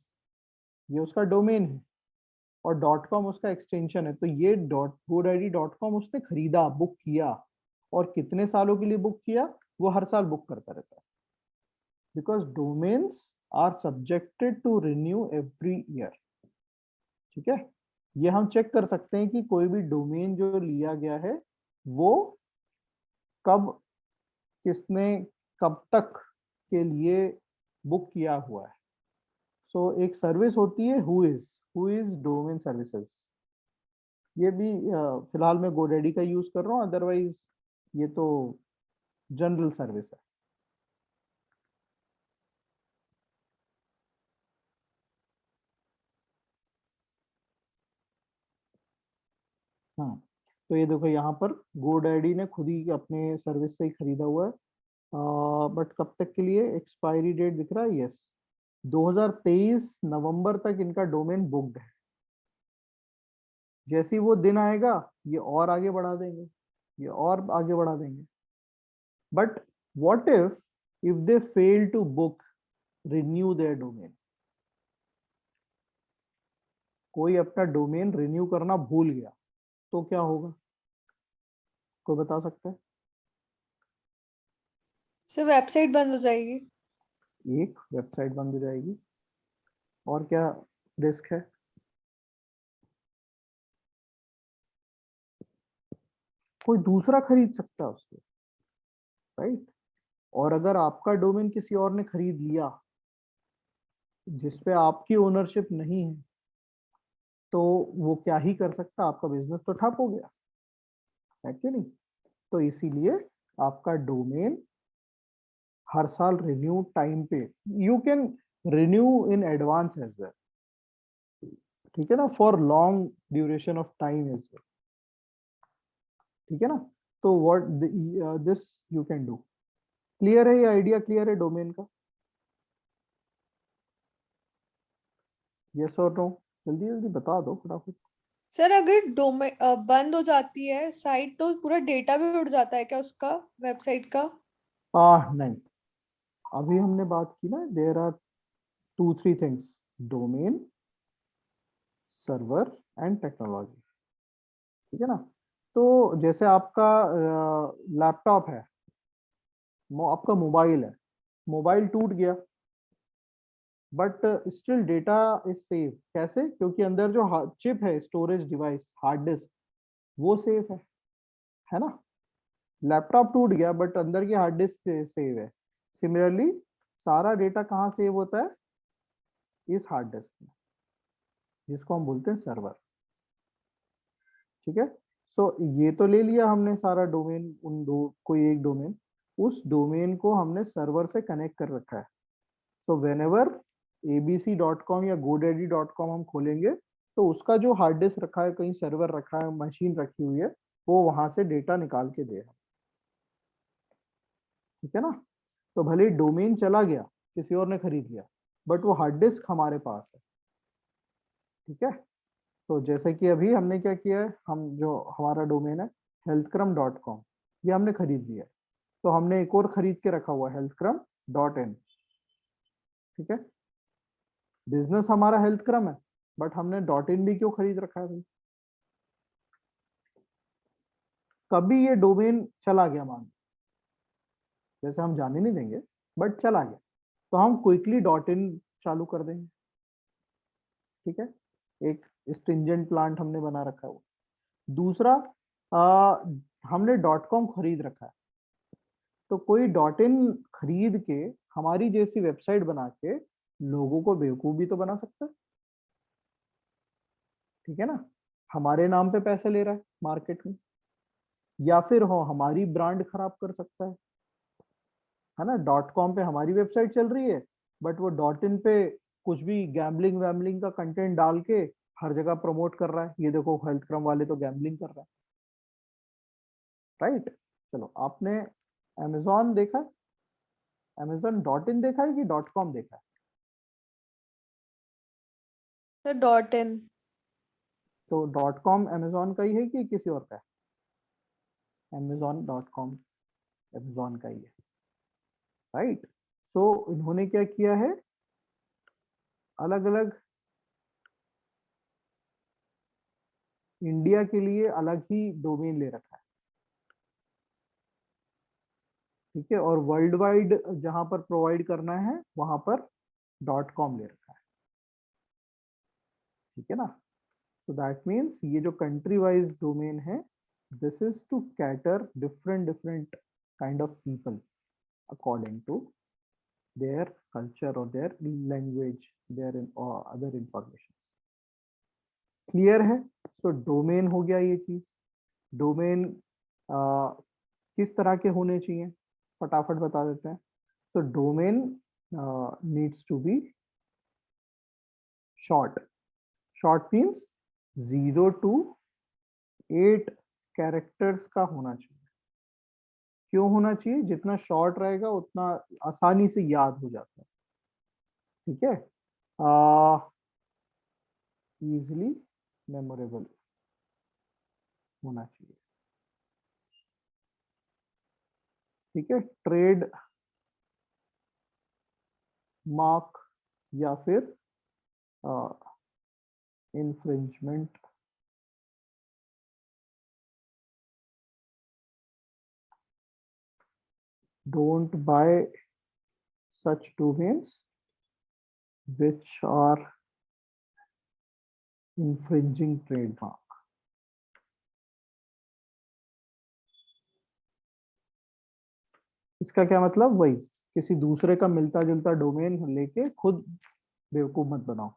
ये उसका डोमेन है, और .com उसका एक्सटेंशन है। तो ये GoDaddy.com उसने खरीदा, बुक किया, और कितने सालों के लिए बुक किया? वो हर साल बुक करता रहता है, because domains are subjected to renew every year, ठीक है। ये हम चेक कर सकते हैं कि कोई भी डोमेन जो लिया गया है वो कब, किसने, कब तक के लिए बुक किया हुआ है। सो एक सर्विस होती है हु इज डोमेन सर्विसेज, ये भी फिलहाल मैं GoDaddy का यूज कर रहा हूँ, अदरवाइज ये तो जनरल सर्विस है। हाँ, तो ये देखो यहाँ पर GoDaddy ने खुद ही अपने सर्विस से ही खरीदा हुआ है, बट कब तक के लिए? एक्सपायरी डेट दिख रहा है, यस, 2023 नवंबर तक इनका डोमेन बुक्ड है। जैसे ही वो दिन आएगा ये और आगे बढ़ा देंगे, ये और आगे बढ़ा देंगे। But what if they fail to book, renew their domain, कोई अपना डोमेन रिन्यू करना भूल गया तो क्या होगा? कोई बता सकता है? सर वेबसाइट बंद हो जाएगी। एक वेबसाइट बंद हो जाएगी, और क्या रिस्क है? कोई दूसरा खरीद सकता है उसको, राइट। और अगर आपका डोमेन किसी और ने खरीद लिया जिसपे आपकी ओनरशिप नहीं है, तो वो क्या ही कर सकता? आपका बिजनेस तो ठप हो गया, है कि नहीं। तो इसीलिए आपका डोमेन हर साल रिन्यू टाइम पे, you can renew in advance as well, ठीक है ना, for long duration of time as well, ठीक है ना। तो what this you can do. Clear है? ये आइडिया क्लियर है डोमेन का? यस और नो? जल्दी जल्दी बता दो फटाफट। सर अगर डोमेन बंद हो जाती है साइट तो पूरा डेटा भी उड़ जाता है क्या उसका, वेबसाइट का? नहीं, अभी हमने बात की ना, there are 2-3 things, domain, server and technology, ठीक है ना। तो जैसे आपका लैपटॉप है, आपका मोबाइल है, मोबाइल टूट गया, but still data is safe. कैसे? क्योंकि अंदर जो चिप है, स्टोरेज डिवाइस, हार्ड डिस्क, वो सेफ है ना। लैपटॉप टूट गया बट अंदर की हार्ड डिस्क सेव है। सिमिलरली सारा डेटा कहाँ सेव होता है? इस हार्ड डिस्क में, जिसको हम बोलते हैं सर्वर, ठीक है। सो ये तो ले लिया हमने सारा डोमेन, उन दो, कोई एक डोमेन, उस डोमेन को हमने सर्वर से कनेक्ट कर रखा है। सो व्हेनेवर abc.com या godaddy.com हम खोलेंगे तो उसका जो हार्ड डिस्क रखा है, कहीं सर्वर रखा है, मशीन रखी हुई है, वो वहां से डेटा निकाल के दे रहा है। ठीक है ना? तो भले डोमेन चला गया, किसी और ने खरीद लिया, बट वो हार्ड डिस्क हमारे पास है। ठीक है? तो जैसे कि अभी हमने क्या किया है, हम जो हमारा डोमेन है healthcrum.com, ये हमने खरीद लिया है। तो हमने एक और खरीद के रखा हुआ है healthcrum.in। ठीक है? बिजनेस हमारा हेल्थक्रम है, बट हमने .in भी क्यों खरीद रखा है भाई? कभी ये डोमेन चला गया, मान, जैसे हम जाने नहीं देंगे, बट चला गया, तो हम क्विकली .in चालू कर देंगे। ठीक है? एक स्ट्रिंजेंट प्लांट हमने बना रखा है वो। दूसरा, हमने .com खरीद रखा है, तो कोई .in खरीद के हमारी जैसी वेबसाइट बना के लोगों को बेवकूफ भी तो बना सकता है। ठीक है ना? हमारे नाम पे पैसे ले रहा है मार्केट में, या फिर हो हमारी ब्रांड खराब कर सकता है ना? .com पे हमारी वेबसाइट चल रही है, बट वो .in पे कुछ भी गैम्बलिंग वैम्बलिंग का कंटेंट डाल के हर जगह प्रमोट कर रहा है, ये देखो हेल्थक्रम वाले तो गैम्बलिंग कर रहा है। राइट? चलो, आपने अमेजोन देखा है? अमेजोन .in देखा है कि .com देखा है? Sir .in। तो .com अमेजोन का ही है कि किसी और का है? amazon.com अमेजोन का ही है। राइट? तो इन्होंने क्या किया है, अलग अलग इंडिया के लिए अलग ही डोमेन ले रखा है। ठीक है? और वर्ल्ड वाइड जहां पर प्रोवाइड करना है वहां पर .com ले रखा है। ठीक है ना? तो दैट मीन्स ये जो कंट्री वाइज डोमेन है, this is to cater different different kind of people according to their culture or their language, their or other information। Clear है? तो डोमेन हो गया ये चीज। डोमेन किस तरह के होने चाहिए, फटाफट बता देते हैं। तो domain needs to be short. Short means 0 to 8 characters का होना चाहिए। क्यों होना चाहिए? जितना शॉर्ट रहेगा उतना आसानी से याद हो जाता है। ठीक है? इजिली मेमोरेबल होना चाहिए। ठीक है? ट्रेड मार्क या फिर infringement don't buy such domains which are infringing trademark। इसका क्या मतलब? वही, किसी दूसरे का मिलता जुलता डोमेन लेके खुद बेवकूफ मत बनाओ,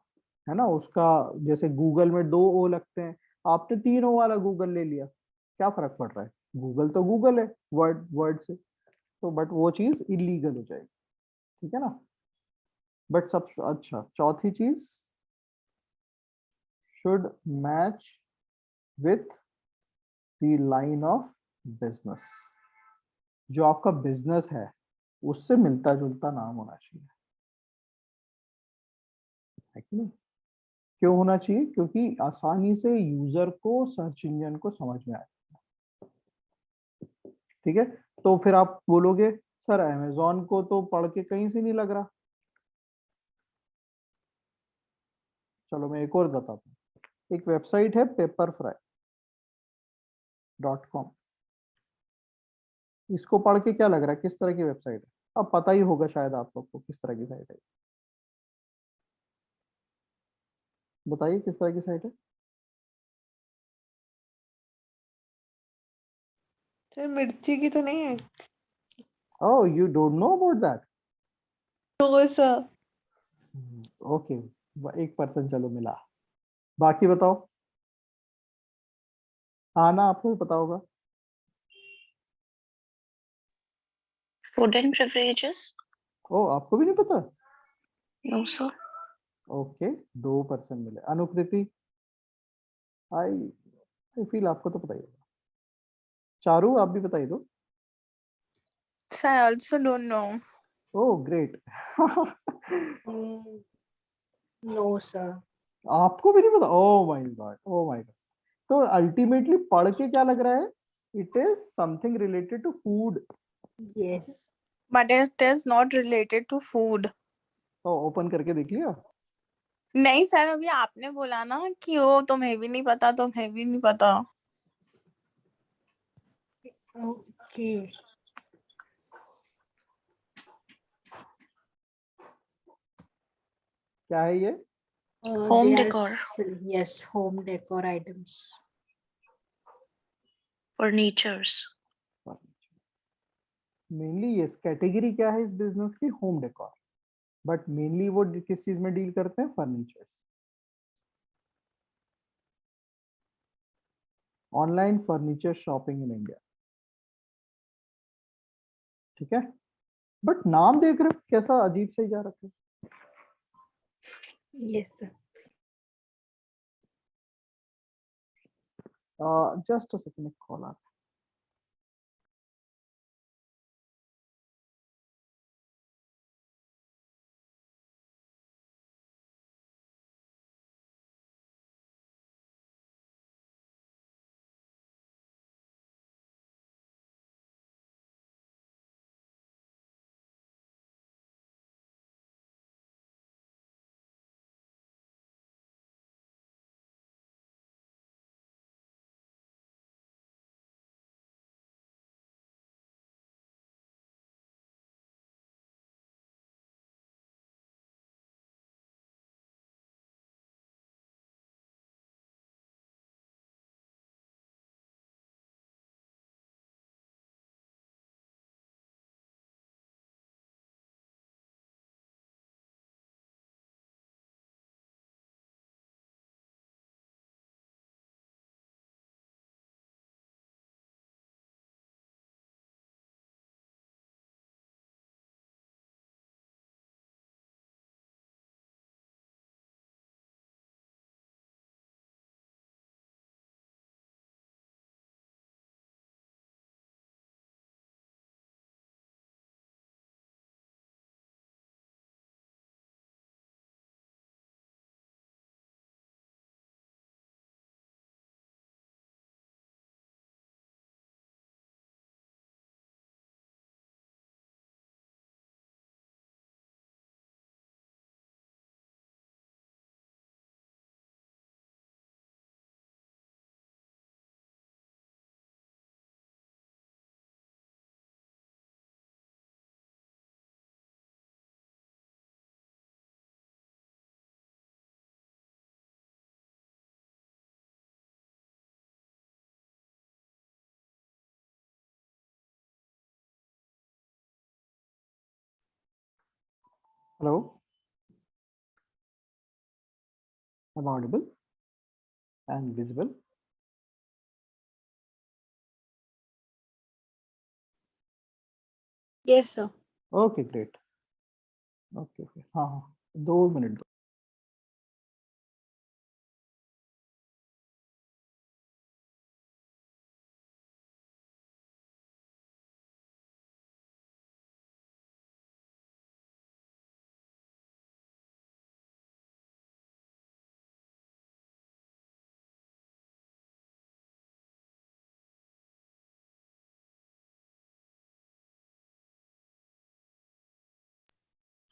है ना? उसका जैसे गूगल में 2 ओ लगते हैं, आपने 3 ओ वाला गूगल ले लिया, क्या फर्क पड़ रहा है? गूगल तो गूगल है, वर्ड वर्ड से। तो बट वो चीज इलीगल हो जाएगी। ठीक है ना? बट सब अच्छा, चौथी चीज, should match with the line of business. जो आपका बिजनेस है उससे मिलता जुलता नाम होना चाहिए, है कि नहीं? क्यों होना चाहिए? क्योंकि आसानी से यूजर को सर्च इंजन को समझ में आए। ठीक है? तो फिर आप बोलोगे सर अमेजोन को तो पढ़ के कहीं से नहीं लग रहा। चलो मैं एक और बताता हूँ। एक वेबसाइट है paperfry.com। इसको पढ़ के क्या लग रहा है, किस तरह की वेबसाइट है? अब पता ही होगा शायद आप लोग को किस तरह की साइट है। बताइए किस तरह की साइट है? सर मिर्ची की तो नहीं है? Oh, you don't know about that? No sir. Okay, 1% चलो मिला। बाकी बताओ। हाँ ना, आपको भी पता होगा। Food and beverages? ओ, आपको भी नहीं पता? No, sir. ओके, 2% मिले। अनुकृति? आई फील आपको तो पता ही होगा। चारू आप भी बताइए दो। Sir, I also don't know. Oh great. No sir. आपको भी नहीं पता? Oh my god, oh my god. तो अल्टीमेटली पढ़ के क्या लग रहा है? It is something related to food. Yes. But it is not related to food. तो ओपन करके देख लिया? नहीं सर, अभी आपने बोला ना कि वो तुम्हें भी नहीं पता, तुम्हें भी नहीं पता। ओके। क्या है ये? Home decor. Yes, home decor items. Furnitures. Mainly ये कैटेगरी क्या है इस बिजनेस की? Home decor. बट मेनली वो किस चीज में डील करते हैं? Furnitures. Online furniture shopping in India. ठीक है, बट नाम देख रहे हो कैसा अजीब से जा रखा है। Yes sir. Just a second, call आ रहा है। Hello, am I audible and visible? Yes sir. Okay great. Okay okay, हाँ हाँ, 2 मिनट।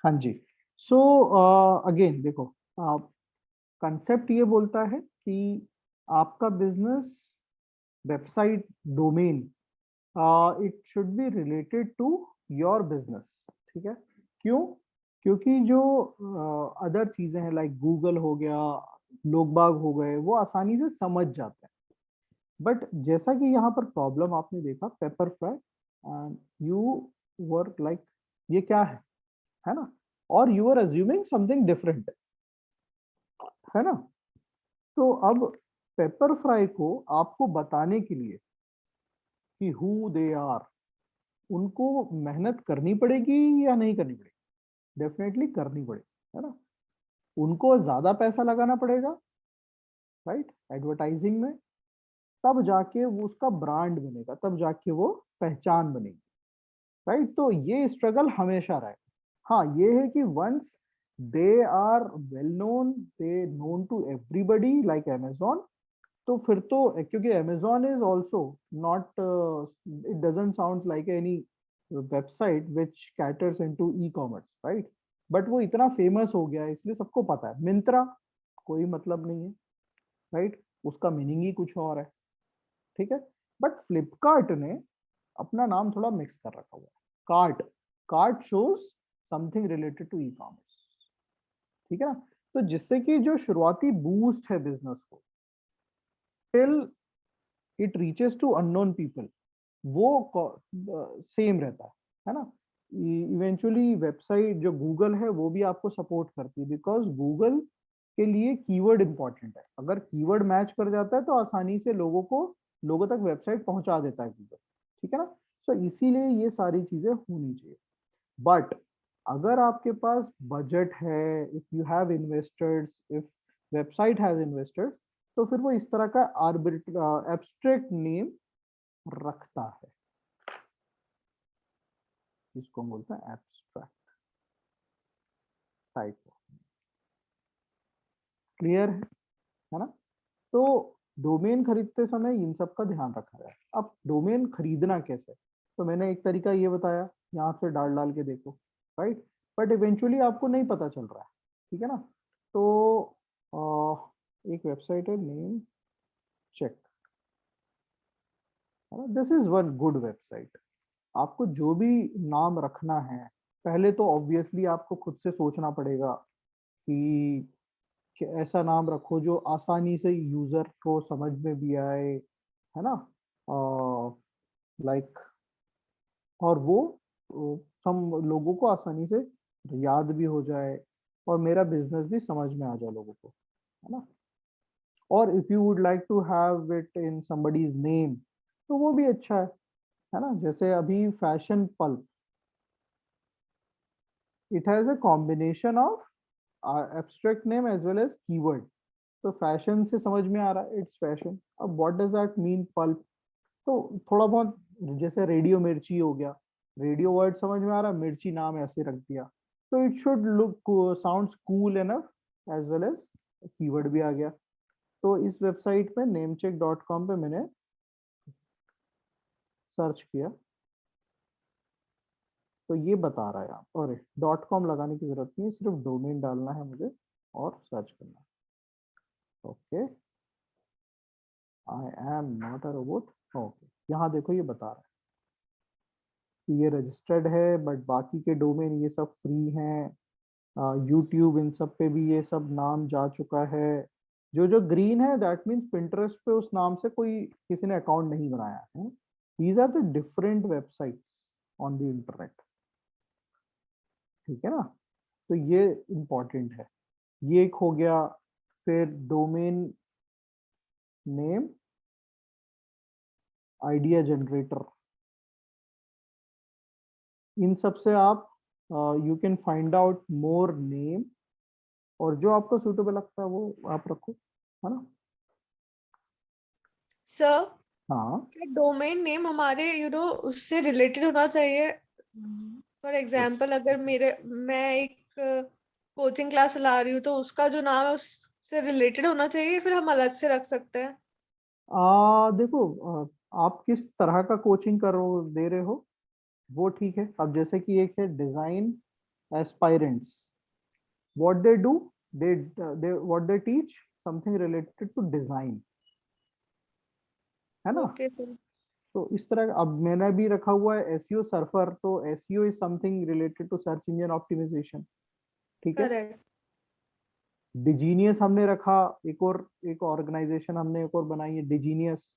हाँ जी। सो अगेन देखो, आप कंसेप्ट ये बोलता है कि आपका business website domain it should be related to your business. ठीक है, क्यों? क्योंकि जो अदर चीजें हैं लाइक गूगल हो गया, लोग बाग हो गए, वो आसानी से समझ जाते हैं। बट जैसा कि यहाँ पर प्रॉब्लम आपने देखा paper fry, and you work like ये क्या है ना, और you are assuming something different, है ना। तो अब पेपर फ्राई को आपको बताने के लिए कि हु दे आर, उनको मेहनत करनी पड़ेगी या नहीं करनी पड़ेगी? डेफिनेटली करनी पड़ेगी, है ना। उनको ज्यादा पैसा लगाना पड़ेगा राइट, एडवर्टाइजिंग में, तब जाके वो उसका ब्रांड बनेगा, तब जाके वो पहचान बनेगी, राइट। तो ये स्ट्रगल हमेशा रहे। हाँ, ये है कि once they are well known, they known to everybody like Amazon, तो फिर तो, क्योंकि Amazon is also not, it doesn't sound like any website which caters into e commerce, right, but वो इतना फेमस हो गया है इसलिए सबको पता है। मिंत्रा कोई मतलब नहीं है, राइट, उसका मीनिंग ही कुछ और है, ठीक है। बट फ्लिपकार्ट ने अपना नाम थोड़ा मिक्स कर रखा हुआ है, cart, cart shows something related to e commerce, ठीक है ना। तो जिससे कि जो शुरुआती बूस्ट है बिजनेस को, till it reaches to unknown people, वो सेम रहता है ना। इवेंचुअली वेबसाइट जो गूगल है वो भी आपको सपोर्ट करती है, बिकॉज गूगल के लिए कीवर्ड इंपॉर्टेंट है। अगर कीवर्ड मैच कर जाता है तो आसानी से लोगों तक वेबसाइट पहुंचा देता है गूगल, ठीक है ना। तो इसीलिए ये सारी चीजें होनी चाहिए। बट अगर आपके पास बजट है, if you have investors, if website has investors, तो फिर वो इस तरह का एब्स्ट्रैक्ट नेम रखता है, इसको बोलता है एब्स्ट्रैक्ट टाइप। क्लियर है ना। तो डोमेन खरीदते समय इन सब का ध्यान रखा जाए। अब डोमेन खरीदना कैसे, तो मैंने एक तरीका ये बताया, यहाँ से डाल डाल के देखो, राइट, बट इवेंचुअली आपको नहीं पता चल रहा है, ठीक है ना। तो एक वेबसाइट है name check, this is one good website. आपको जो भी नाम रखना है, पहले तो ऑब्वियसली आपको खुद से सोचना पड़ेगा कि ऐसा नाम रखो जो आसानी से यूजर को समझ में भी आए, है ना, लाइक, और वो हम लोगों को आसानी से याद भी हो जाए, और मेरा बिजनेस भी समझ में आ जाए लोगों को, है ना। और if you would like to have it in somebody's name, तो वो भी अच्छा है ना। जैसे अभी fashion pulp, it has a combination of abstract name as well as keyword. तो फैशन से समझ में आ रहा है, इट्स फैशन। अब what does that mean pulp, तो थोड़ा बहुत, जैसे रेडियो मिर्ची हो गया, रेडियो वर्ड समझ में आ रहा है, मिर्ची नाम ऐसे रख दिया, तो it should look sounds cool enough, as well as keyword भी आ गया। तो इस वेबसाइट पे namecheck.com पे मैंने सर्च किया, तो ये बता रहा है आप, और .com लगाने की जरूरत नहीं है, सिर्फ डोमेन डालना है मुझे और सर्च करना है। Okay, I am not a robot. Okay, यहाँ देखो ये बता रहा है कि ये रजिस्टर्ड है, बट बाकी के डोमेन ये सब फ्री हैं। यूट्यूब इन सब पे भी ये सब नाम जा चुका है। जो जो ग्रीन है दैट मीन्स पिंटरेस्ट पे उस नाम से कोई किसी ने अकाउंट नहीं बनाया है। These are the different websites on the internet, ठीक है ना। तो ये इंपॉर्टेंट है, ये एक हो गया। फिर डोमेन नेम आइडिया जनरेटर, इन सब से आप you can find out more name, और जो आपको सूटेबल लगता है वो आप रखो, है ना। सर, हाँ, डोमेन नेम हमारे उससे रिलेटेड होना चाहिए। फॉर एग्जांपल अगर मैं एक कोचिंग क्लास चला रही हूँ तो उसका जो नाम है उससे रिलेटेड होना चाहिए, फिर हम अलग से रख सकते हैं। देखो, आप किस तरह का कोचिंग दे रहे हो वो ठीक है। अब जैसे कि एक है design aspirants, what they do, they what they teach something related to design, है ना। Okay sir. तो इस तरह, अब मैंने भी रखा हुआ है एसईओ सर्फर, तो SEO is something related to search engine optimization, ठीक है। करेक्ट। डिजीनियस हमने रखा, एक ऑर्गेनाइजेशन हमने एक और बनाई है डिजीनियस,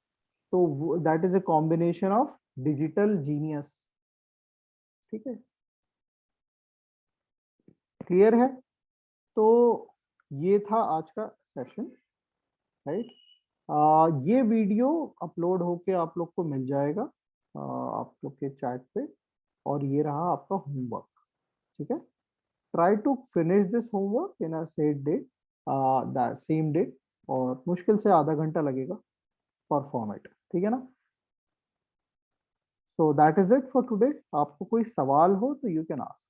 तो that is a combination of digital genius, ठीक है। क्लियर है। तो ये था आज का सेशन, राइट। ये वीडियो अपलोड होके आप लोग को मिल जाएगा आप लोग के चैट पे, और ये रहा आपका होमवर्क, ठीक है। Try to finish this homework in a set day, that same day, और मुश्किल से आधा घंटा लगेगा पर फॉर्मेट, ठीक है ना। सो that is it for today. आपको कोई सवाल हो तो यू कैन आस्क।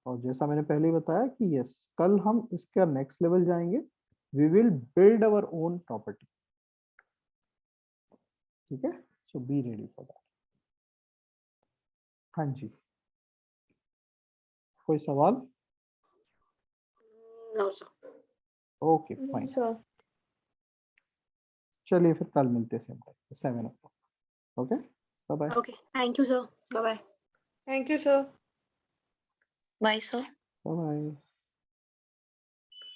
और जैसा मैंने पहले ही बताया कि यस, कल हम इसका नेक्स्ट लेवल जाएंगे, we will build our own property, ठीक है। So be ready for that. हाँ जी, कोई सवाल? No sir. Okay fine, sir चलिए फिर कल मिलते हैं 7 o'clock। Okay, bye bye. Okay, thank you sir, bye bye. Thank you sir. Bye, sir. Bye bye.